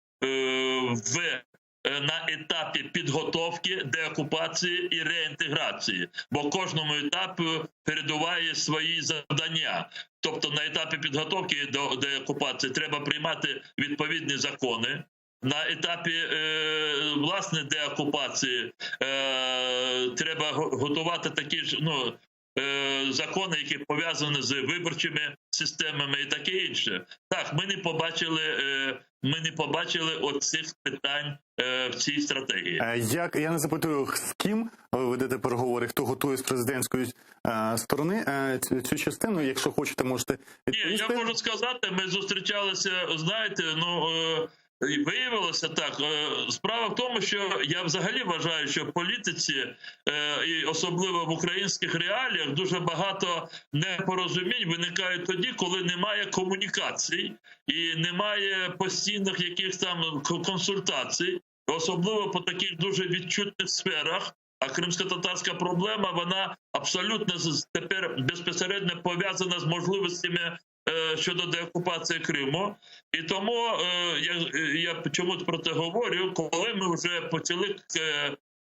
Speaker 7: на етапі підготовки, деокупації і реінтеграції. Бо кожному етапу передуває свої завдання. Тобто на етапі підготовки до деокупації треба приймати відповідні закони. На етапі, власне, деокупації треба готувати такі ж закони, які пов'язані з виборчими системами і таке інше. Так, ми не побачили оцих питань в цій стратегії.
Speaker 1: Я не запитую, з ким ви ведете переговори, хто готує з президентської сторони цю частину, якщо хочете, можете відповісти.
Speaker 7: Ні, я можу сказати, ми зустрічалися, знаєте, виявилося так. Справа в тому, що я взагалі вважаю, що в політиці, і особливо в українських реаліях, дуже багато непорозумінь виникають тоді, коли немає комунікацій і немає постійних якихось там консультацій, особливо по таких дуже відчутних сферах. А кримсько-татарська проблема, вона абсолютно тепер безпосередньо пов'язана з можливостями щодо деокупації Криму. І тому я чомусь про це говорю, коли ми вже почали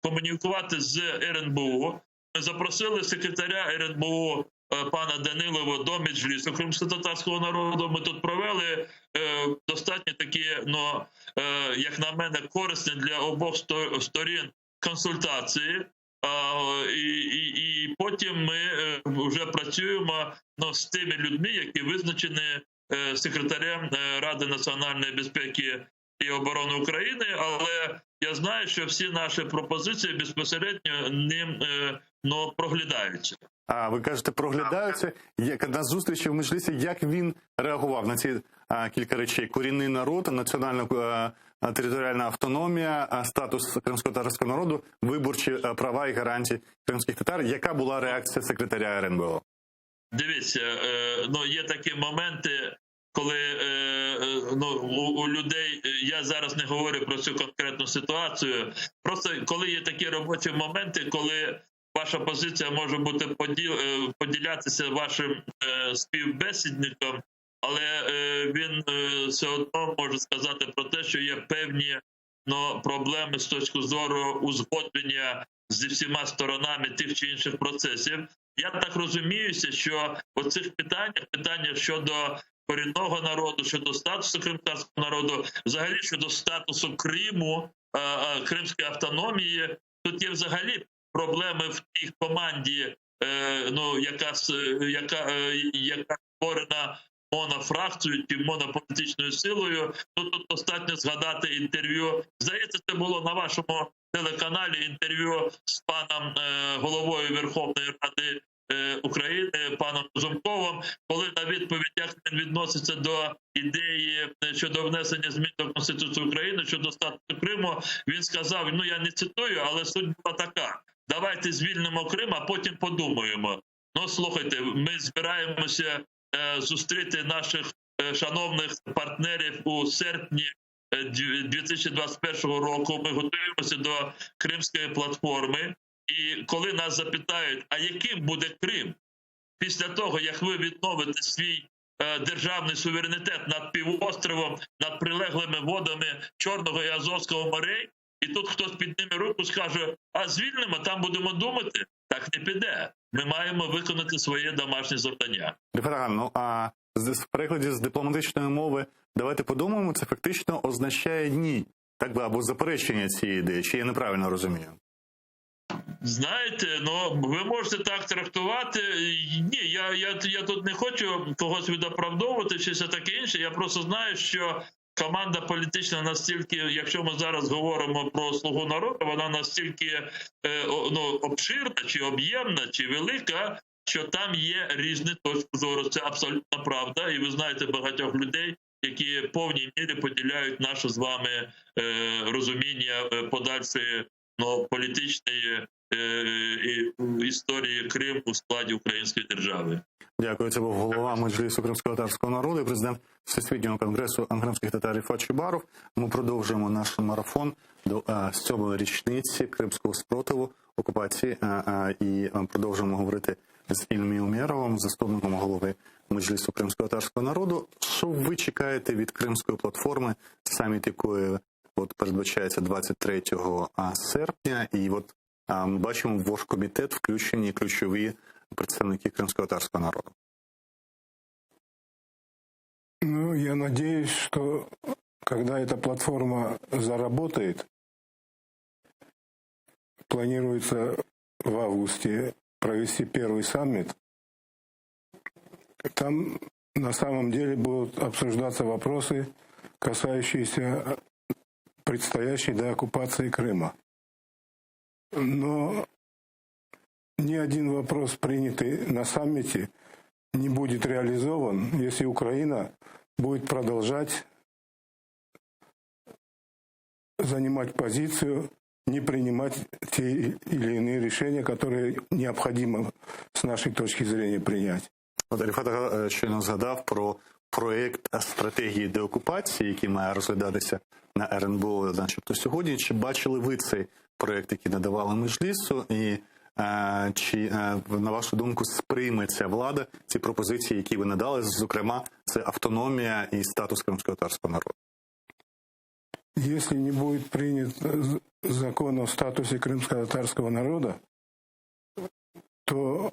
Speaker 7: комунікувати з РНБО, ми запросили секретаря РНБО пана Данилова до Меджлісу кримсько-татарського народу. Ми тут провели достатньо такі, як на мене, корисні для обох сторін консультації. І потім ми вже працюємо з тими людьми, які визначені секретарем Ради національної безпеки і оборони України, але я знаю, що всі наші пропозиції безпосередньо ним проглядаються.
Speaker 1: А ви кажете, проглядаються. На зустрічі в Меджлісі, як він реагував на ці кілька речей? Корінний народ, національна територіальна автономія, статус кримсько-татарського народу, виборчі права і гарантії кримських татар. Яка була реакція секретаря РНБО?
Speaker 7: Дивіться, є такі моменти, коли у людей, я зараз не говорю про цю конкретну ситуацію, просто коли є такі робочі моменти, коли ваша позиція може бути поділятися вашим співбесідником, але він все одно може сказати про те, що є певні проблеми з точки зору узгодження зі всіма сторонами тих чи інших процесів. Я так розуміюся, що оцих питання щодо корінного народу, щодо статусу кримського народу, взагалі щодо статусу Криму, кримської автономії, тут є взагалі проблеми в тій команді, яка створена монофракцією чи монополітичною силою. Тут достатньо згадати інтерв'ю. Здається, це було на вашому телеканалі інтерв'ю з паном головою Верховної Ради України, паном Разумковим, коли на відповідь, як він відноситься до ідеї щодо внесення змін до Конституції України, щодо статусу Криму, він сказав, я не цитую, але суть була така: давайте звільнимо Крим, а потім подумаємо. Слухайте, ми збираємося зустріти наших шановних партнерів у серпні 2021 року. Ми готуємося до Кримської платформи. І коли нас запитають, а яким буде Крим після того, як ви відновите свій державний суверенітет над півостровом, над прилеглими водами Чорного і Азовського морей, і тут хтось підніме руку, скаже, а звільнимо, там будемо думати, так не піде. Ми маємо виконати своє домашнє завдання.
Speaker 1: А в перекладі з дипломатичної мови «давайте подумаємо» це фактично означає «ні», так би, або заперечення цієї ідеї, чи я неправильно розумію?
Speaker 7: Знаєте, ви можете так трактувати. Ні, я тут не хочу когось відоправдовувати чи все таке інше. Я просто знаю, що команда політична настільки, якщо ми зараз говоримо про «Слугу народу», вона настільки обширна, чи об'ємна, чи велика, що там є різні точки зору. Це абсолютно правда. І ви знаєте багатьох людей, які в повній мірі поділяють наше з вами розуміння подальшої політичної історії Криму у складі української держави.
Speaker 1: Дякую. Це був голова Меджлісу кримськотатарського народу і президент Всесвітнього конгресу кримських татарів Фачі Баров. Ми продовжуємо наш марафон до 7-ї річниці кримського спротиву, окупації, і продовжуємо говорити з Ільмі Умєровим, заступником голови Меджлісу кримськотатарського народу. Що ви чекаєте від Кримської платформи, саміт якої передбачається 23 серпня, і ми бачимо в Оргкомітет включені ключові представники кримськотатарского народа?
Speaker 8: Ну, я надеюсь, что когда эта платформа заработает, планируется в августе провести первый саммит, там на самом деле будут обсуждаться вопросы, касающиеся предстоящей деоккупации Крыма. Но ни один вопрос, принятый на саммите, не будет реализован, если Украина будет продолжать занимать позицию, не принимать те или иные решения, которые необходимо с нашей точки зрения принять.
Speaker 1: Ріфат щойно згадав про проєкт стратегії деокупації, який має розглядатися на РНБО, начебто сьогодні. Чи бачили ви цей проєкт, який надавали Меджлісу, і чи, на вашу думку, сприйметься влада ці пропозиції, які ви надали, зокрема, це автономія і статус кримськотатарського народу?
Speaker 8: Если не будет принят закон о статусе крымско-татарского народа, то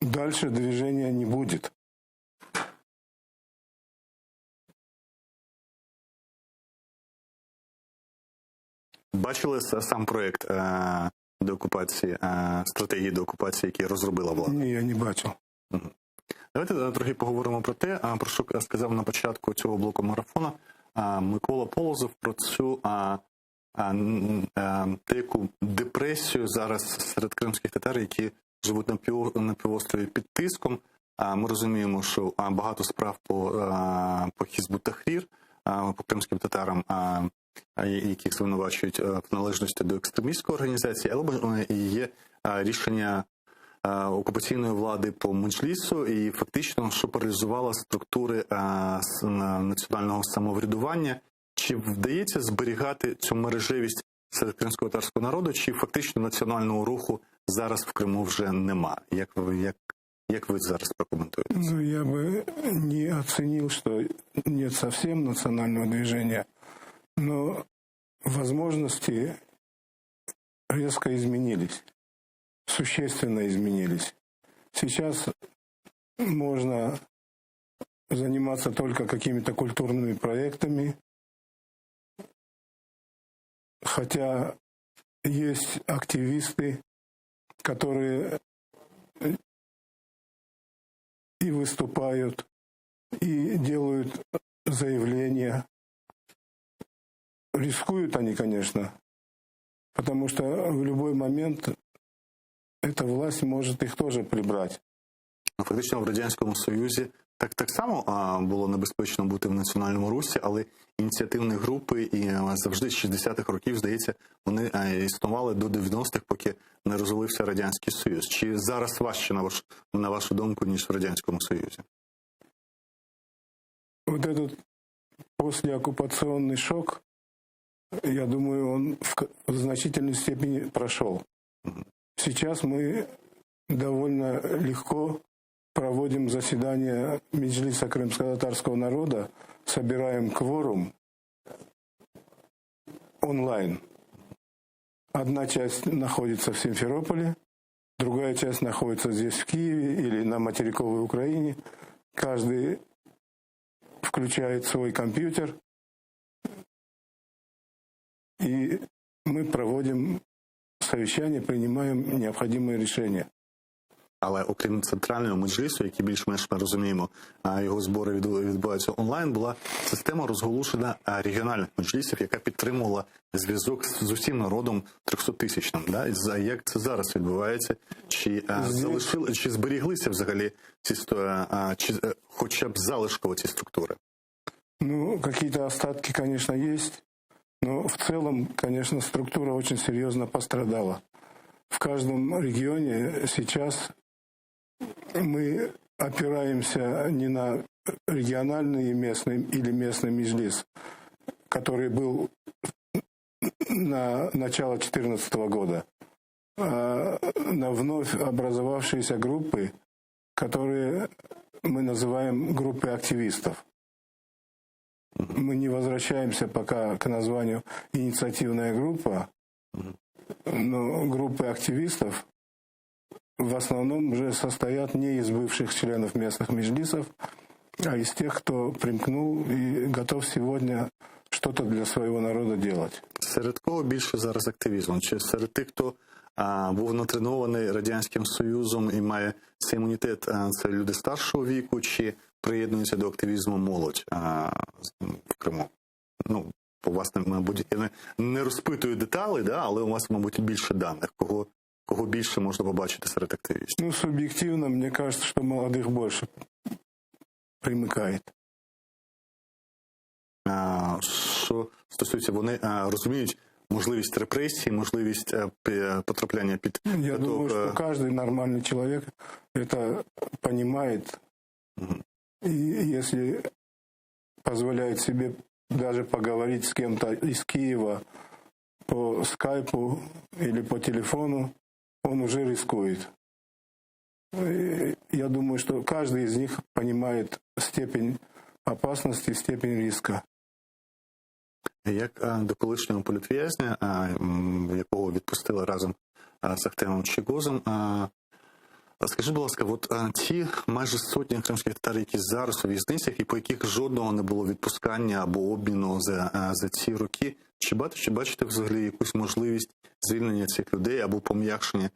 Speaker 8: дальше движения не будет.
Speaker 1: Бачили сам проєкт деокупації, стратегії деокупації, який розробила влада?
Speaker 8: Ні, я не бачив.
Speaker 1: Давайте трохи поговоримо про те, про що сказав на початку цього блоку марафону Микола Полозов, про цю деяку депресію зараз серед кримських татар, які живуть на півострові під тиском. Ми розуміємо, що багато справ по Хізбут Тахрір, по кримським татарам, яких звинувачують в належності до екстремістської організації, але є рішення окупаційної влади по Меджлісу і фактично, що паралізувала структури національного самоврядування. Чи вдається зберігати цю мережевість серед кримськотатарського народу, чи фактично національного руху зараз в Криму вже нема? Як ви зараз прокоментуєте?
Speaker 8: Ну, я бы не оценил, что нет совсем национального движения, но возможности резко изменились, существенно изменились. Сейчас можно заниматься только какими-то культурными проектами, хотя есть активисты, которые и выступают, и делают заявления. Рискуют они, конечно, потому что в любой момент эта власть может их тоже прибрать.
Speaker 1: Фактично в Радянському Союзі так само було небезпечно бути в національному русі, але ініціативні групи і завжди з 60-х років, здається, вони існували до 90-х, поки не розвалився Радянський Союз. Чи зараз важче, на вашу думку, ніж в Радянському Союзі?
Speaker 8: Вот этот послеоккупационный шок, я думаю, он в значительной степени прошел. Сейчас мы довольно легко проводим заседания Меджлиса крымско-татарского народа, собираем кворум онлайн. Одна часть находится в Симферополе, другая часть находится здесь, в Киеве или на материковой Украине. Каждый включает свой компьютер, и мы проводим совещания, принимаем необходимые решения.
Speaker 1: Але окрім центрального Меджлісу, який більш-менш ми розуміємо, його збори відбуваються онлайн, була система розголошена регіональних меджлісів, яка підтримувала зв'язок з усім народом 300-тисячним. Да? Як це зараз відбувається? Чи зберіглися взагалі ці, хоча б залишково ці структури?
Speaker 8: Ну, какие-то остатки, конечно, есть, но в целом, конечно, структура очень серьезно пострадала. В каждом регионе сейчас мы опираемся не на региональный местный или местный меджлис, который был на начало 2014 года, а на вновь образовавшиеся группы, которые мы называем группы активистов. Мы не возвращаемся пока к названию «инициативная группа», но группы активистов в основном уже состоят не из бывших членов местных меджлисов, а из тех, кто примкнул и готов сегодня что-то для своего народа делать.
Speaker 1: Серед кого більше зараз активізму? Чи серед тих, хто був натренований Радянським Союзом і має цей імунітет, це люди старшого віку, чи приєднуються до активізму молодь в Криму? Ну, у вас, мабуть, я не розпитую деталі, да, але у вас, мабуть, більше даних. Кого більше можна побачити серед активістів?
Speaker 8: Ну, субъективно, мне кажется, что молодых больше примыкает.
Speaker 1: Що стосується, вони розуміють можливість репресії, можливість потрапляння під...
Speaker 8: Я думаю, что каждый нормальный человек это понимает. И если позволяет себе даже поговорить с кем-то из Киева по скайпу или по телефону, он уже рискует. И я думаю, что каждый из них понимает степень опасности, степень риска.
Speaker 1: Як до колишнього політв'язня, якого відпустили разом з Ахтемом Чийгозом, скажи, будь ласка, от ті майже сотні кримських татар, які зараз у в'язницях і по яких жодного не було відпускання або обміну за ці роки, чи бачите взагалі якусь можливість звільнення цих людей або пом'якшення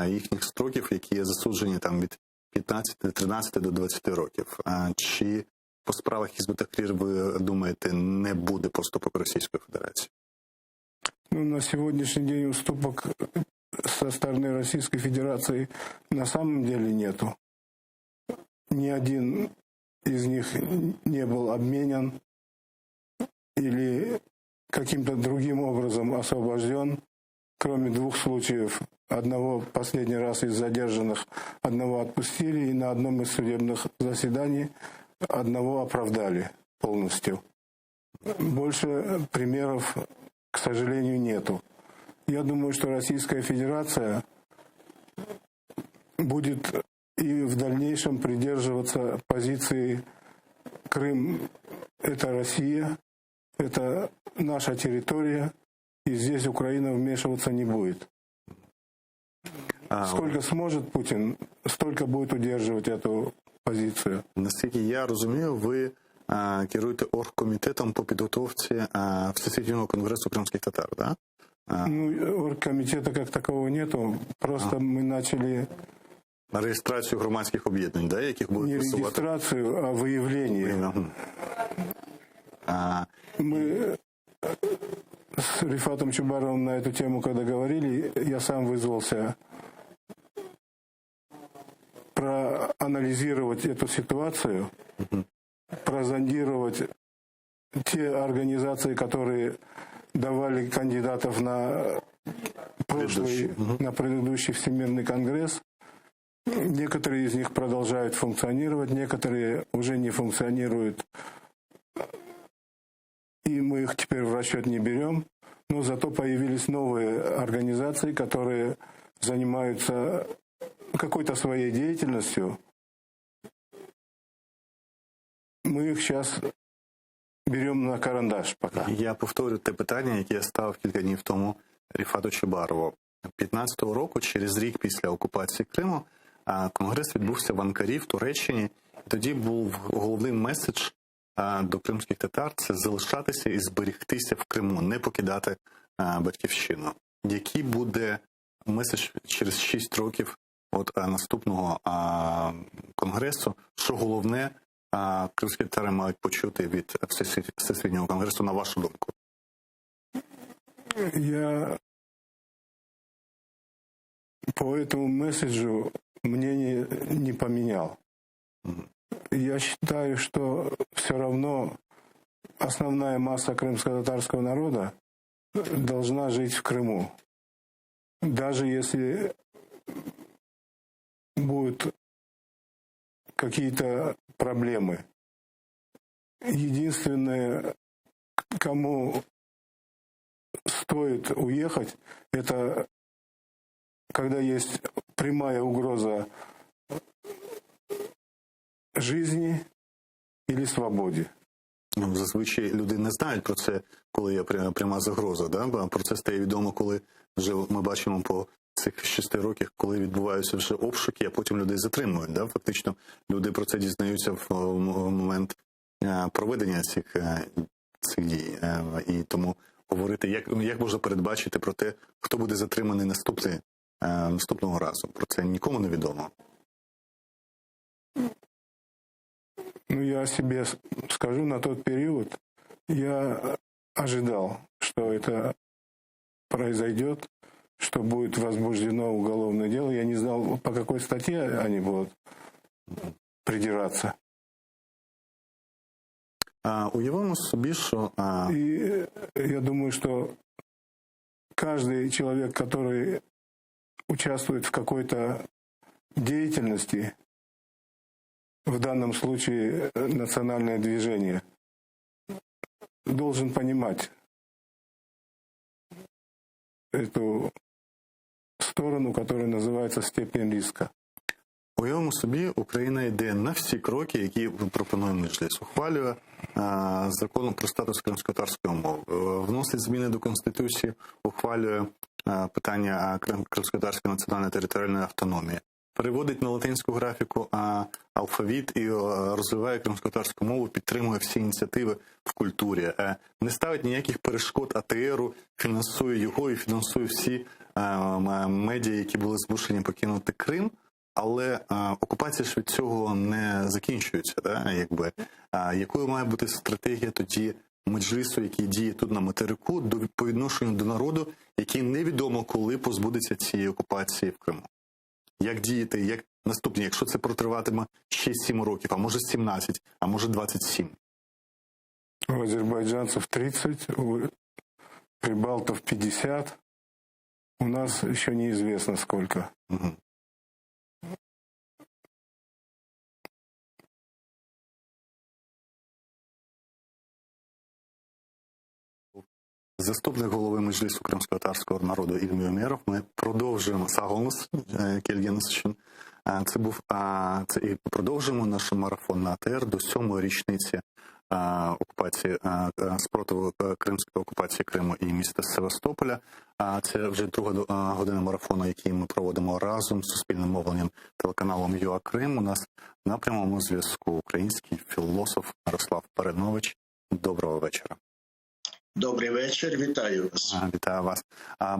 Speaker 1: їхніх строків, які є засуджені там від 15, 13 до 20 років? Чи по справах Хізбут-Тахрір, ви думаєте, не буде поступок Російської Федерації?
Speaker 8: Ну, на сегодняшний день уступок со стороны Российской Федерации на самом деле нету. Ни один из них не был обменен или каким-то другим образом освобожден, кроме двух случаев. Одного последний раз из задержанных, одного отпустили, и на одном из судебных заседаний одного оправдали полностью. Больше примеров, к сожалению, нету. Я думаю, что Российская Федерация будет и в дальнейшем придерживаться позиции Крым – это Россия, это наша территория, и здесь Украина вмешиваться не будет. Сколько сможет Путин, столько будет удерживать эту позицію.
Speaker 1: Наскільки я розумію, ви керуєте оргкомітетом по підготовці Всесвітнього конгресу кримських татар, да?
Speaker 8: Ну, оргкомитета как такового нету, просто мы начали...
Speaker 1: Реєстрацію громадських об'єднань, да, яких будуть
Speaker 8: не
Speaker 1: висувати?
Speaker 8: Не реєстрацію, а виявлення. Мы с Рифатом Чубаровым на эту тему, когда говорили, я сам вызвался проанализировать эту ситуацию, прозондировать те организации, которые давали кандидатов на предыдущий Всемирный конгресс. Некоторые из них продолжают функционировать, некоторые уже не функционируют, и мы их теперь в расчет не берем. Но зато появились новые организации, которые занимаются какой-то своей деятельностью. Мы их сейчас берем на карандаш пока.
Speaker 1: Я повторю те питання, яке я ставив кілька днів тому Рифату Чубарову. 15-го року, через рік після окупації Криму, конгрес відбувся в Анкарі, в Туреччині. І тоді був головний меседж до кримських татар – це залишатися і зберегтися в Криму, не покидати батьківщину. Який буде меседж через 6 років от наступного конгресу, що головне кримські татари мають почути від Всесвітнього конгресу, на вашу думку?
Speaker 8: Я по этому месседжу мнение не поменял. Я считаю, что все равно основная масса крымско-татарского народа должна жить в Крыму. Даже если будут какие-то проблемы. Единственное, кому стоит уехать, это когда есть прямая угроза жизни или свободі.
Speaker 1: Зазвичай люди не знають про це, коли є пряма загроза. Да? Про це стає відомо, коли вже ми бачимо по цих 6 роках, коли відбуваються вже обшуки, а потім людей затримують. Да? Фактично люди про це дізнаються в момент проведення цих дій. І тому говорити, як можна передбачити про те, хто буде затриманий наступного разу. Про це нікому не відомо.
Speaker 8: Ну, я о себе скажу, на тот период я ожидал, что это произойдет, что будет возбуждено уголовное дело. Я не знал, по какой статье они будут придираться.
Speaker 1: Уявимо собі, що...
Speaker 8: И я думаю, что каждый человек, который участвует в какой-то деятельности, в данном случае национальное движение, должен понимать эту сторону, которая называется степень риска.
Speaker 1: Уявимо собі, Україна йде на всі кроки, які пропонує Меджліс. Ухвалює закон про статус кримськотатарської мови, вносить зміни до Конституції, ухвалює питання кримськотатарської національної територіальної автономії, переводить на латинську графіку алфавіт і розвиває кримськотатарську мову, підтримує всі ініціативи в культурі, не ставить ніяких перешкод АТРу, фінансує його і фінансує всі медіа, які були змушені покинути Крим. Але окупація ж від цього не закінчується. Да? Якою має бути стратегія тоді Меджлісу, який діє тут на материку, по відношенню до народу, який невідомо коли позбудеться цієї окупації в Криму? Як діяти, як наступні, якщо це протриватиме ще 7 років, а може 17, а може 27?
Speaker 8: У азербайджанцев 30, у прибалтов 50, у нас ще неізвісно скільки.
Speaker 1: Угу. Заступник голови Меджлісу кримськотатарського народу Ільмі Омєров. Ми продовжуємо Саголос Кельгенсчин. І продовжуємо наш марафон на АТР до 7-ї річниці окупації, спротиву кримської окупації Криму і міста Севастополя. Це вже 2-га година марафону, який ми проводимо разом з суспільним мовленням телеканалом ЮА Крим. У нас на прямому зв'язку український філософ Мирослав Переднович. Доброго вечора.
Speaker 9: Добрий вечір, вітаю вас.
Speaker 1: Вітаю вас.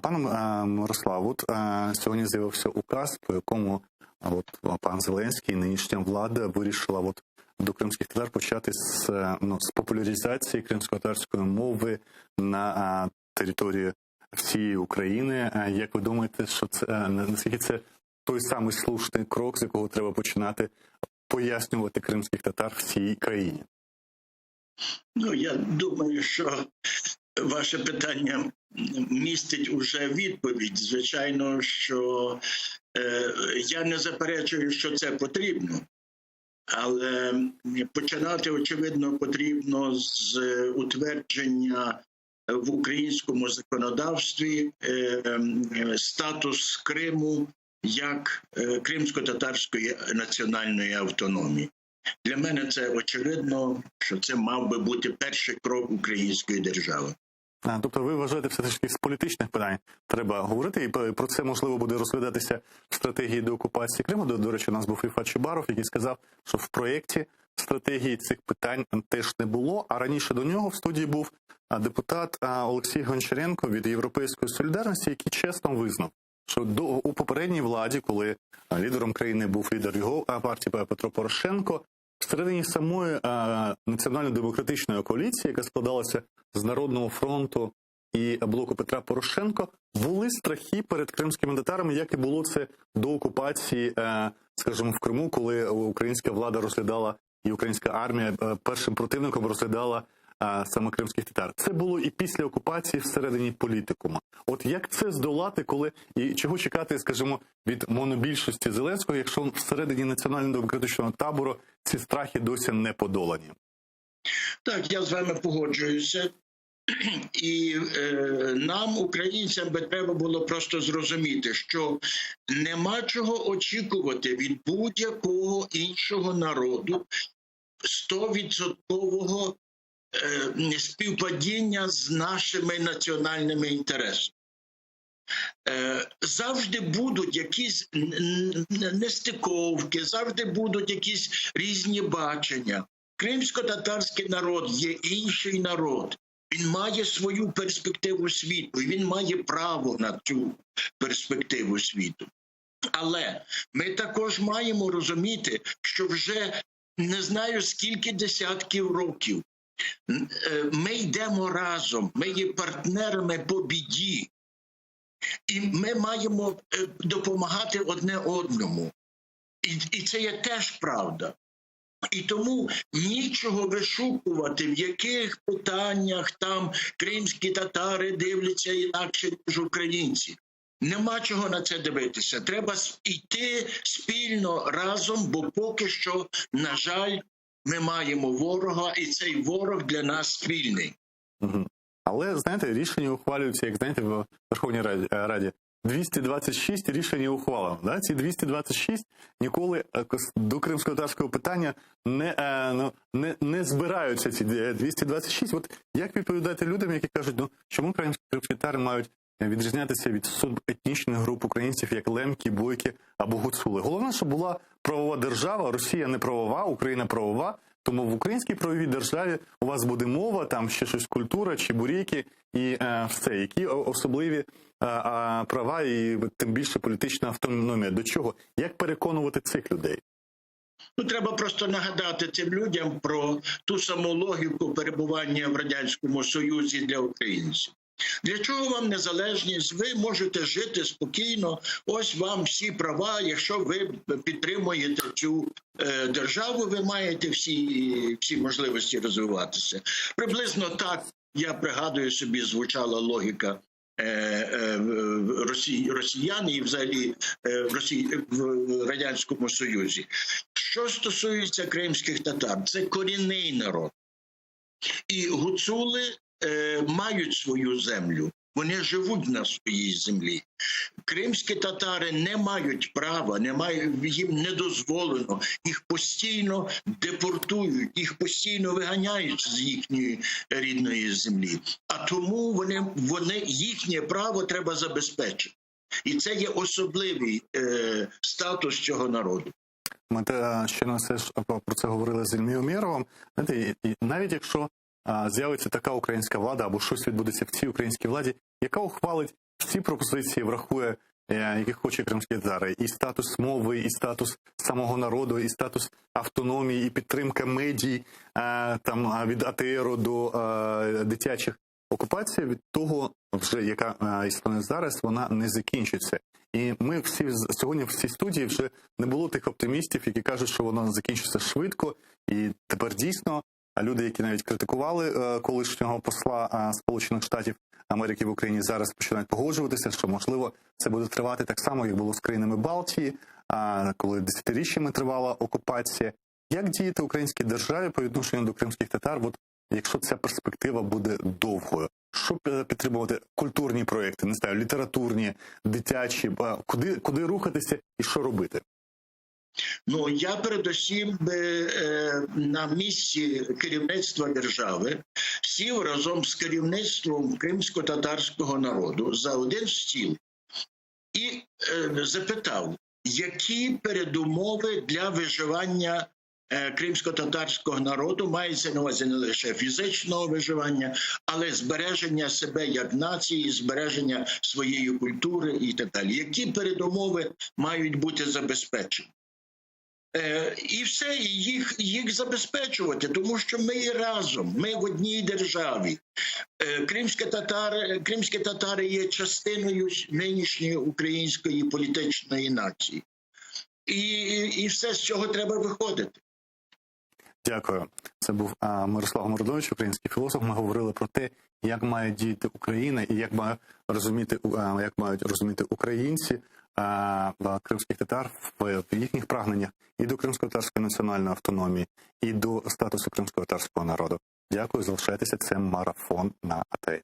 Speaker 1: Пане Мирослав, от сьогодні з'явився указ, по якому пан Зеленський, нинішня влада, вирішила до кримських татар почати з популяризації кримськотатарської мови на території всієї України. Як ви думаєте, що це, наскільки це той самий слушний крок, з якого треба починати пояснювати кримських татар всій країні?
Speaker 9: Ну, я думаю, що ваше питання містить уже відповідь. Звичайно, що я не заперечую, що це потрібно. Але починати, очевидно, потрібно з утвердження в українському законодавстві статус Криму як кримсько-татарської національної автономії. Для мене це очевидно, що це мав би бути перший крок української держави.
Speaker 1: Тобто ви вважаєте, все ж таки з політичних питань треба говорити, і про це, можливо, буде розглядатися в стратегії деокупації Криму. До речі, у нас був Рифат Чубаров, який сказав, що в проєкті стратегії цих питань теж не було, а раніше до нього в студії був депутат Олексій Гончаренко від Європейської солідарності, який чесно визнав, що у попередній владі, коли лідером країни був лідер його партії Петро Порошенко, всередині самої національно-демократичної коаліції, яка складалася з Народного фронту і блоку Петра Порошенко, були страхи перед кримськими татарами, як і було це до окупації, скажімо, в Криму, коли українська влада розглядала і українська армія першим противником розглядала саме кримських татар. Це було і після окупації всередині політикуму. От як це здолати, коли і чого чекати, скажімо, від монобільшості Зеленського, якщо всередині національно-демократичного табору ці страхи досі не подолані?
Speaker 9: Так, я з вами погоджуюся. І нам, українцям, би треба було просто зрозуміти, що нема чого очікувати від будь-якого іншого народу 100% співпадіння з нашими національними інтересами. Завжди будуть якісь нестиковки, завжди будуть якісь різні бачення. Кримсько-татарський народ є інший народ. Він має свою перспективу світу, і він має право на цю перспективу світу. Але ми також маємо розуміти, що вже не знаю скільки десятків років ми йдемо разом, ми є партнерами по біді. І ми маємо допомагати одне одному. І це є теж правда. І тому нічого вишукувати, в яких питаннях там кримські татари дивляться інакше, ніж українці. Нема чого на це дивитися. Треба йти спільно разом, бо поки що, на жаль, ми маємо ворога, і цей ворог для нас спільний.
Speaker 1: Але, знаєте, рішення ухвалюються, як, знаєте, в Верховній Раді. 226 рішень ухвалено. Да? Ці 226 ніколи до кримсько-татарського питання не збираються, ці 226. От як відповідати людям, які кажуть, чому кримські татари мають відрізнятися від субетнічних груп українців, як лемки, бойки або гуцули? Головне, щоб була правова держава, Росія не правова, Україна правова. Тому в українській правовій державі у вас буде мова, там ще щось культура, чебурєки і все. Які особливі права і тим більше політична автономія. До чого? Як переконувати цих людей?
Speaker 9: Треба просто нагадати цим людям про ту саму логіку перебування в Радянському Союзі для українців. Для чого вам незалежність? Ви можете жити спокійно, ось вам всі права, якщо ви підтримуєте цю державу, ви маєте всі можливості розвиватися. Приблизно так, я пригадую собі, звучала логіка росіян і взагалі в Радянському Союзі. Що стосується кримських татар, це корінний народ. І гуцули мають свою землю, вони живуть на своїй землі. Кримські татари не мають права, їм не дозволено, їх постійно депортують, їх постійно виганяють з їхньої рідної землі. А тому їхнє право треба забезпечити. І це є особливий статус цього народу.
Speaker 1: Ми ще на все про це говорили з Ільмою Умєровим. Навіть якщо з'явиться така українська влада або щось відбудеться в цій українській владі, яка ухвалить всі пропозиції, врахує, які хоче кримські татари, і статус мови, і статус самого народу, і статус автономії, і підтримка медій, там від АТРу до дитячих. Окупація від того, вже яка існує зараз, вона не закінчиться. І ми сьогодні в цій студії вже не було тих оптимістів, які кажуть, що воно закінчиться швидко. І тепер дійсно люди, які навіть критикували колишнього посла Сполучених Штатів Америки в Україні, зараз починають погоджуватися, що, можливо, це буде тривати так само, як було з країнами Балтії, коли десятиріччями тривала окупація. Як діяти українській державі по відношенню до кримських татар, якщо ця перспектива буде довгою? Що підтримувати? Культурні проєкти, не знаю, літературні, дитячі, куди рухатися і що робити?
Speaker 9: Я передусім на місці керівництва держави сів разом з керівництвом кримсько-татарського народу за один стіл і запитав, які передумови для виживання кримсько-татарського народу, мається на увазі не лише фізичного виживання, але збереження себе як нації, збереження своєї культури і так далі. Які передумови мають бути забезпечені? І все, і їх забезпечувати, тому що ми є разом, ми в одній державі. Кримські татари є частиною нинішньої української політичної нації. І все, з цього треба виходити.
Speaker 1: Дякую. Це був Мирослав Мордович, український філософ. Ми говорили про те, як має діяти Україна і як мають розуміти українці кримських татар в їхніх прагненнях і до кримсько-татарської національної автономії, і до статусу кримсько-татарського народу. Дякую, залишайтеся. Це марафон на АТР.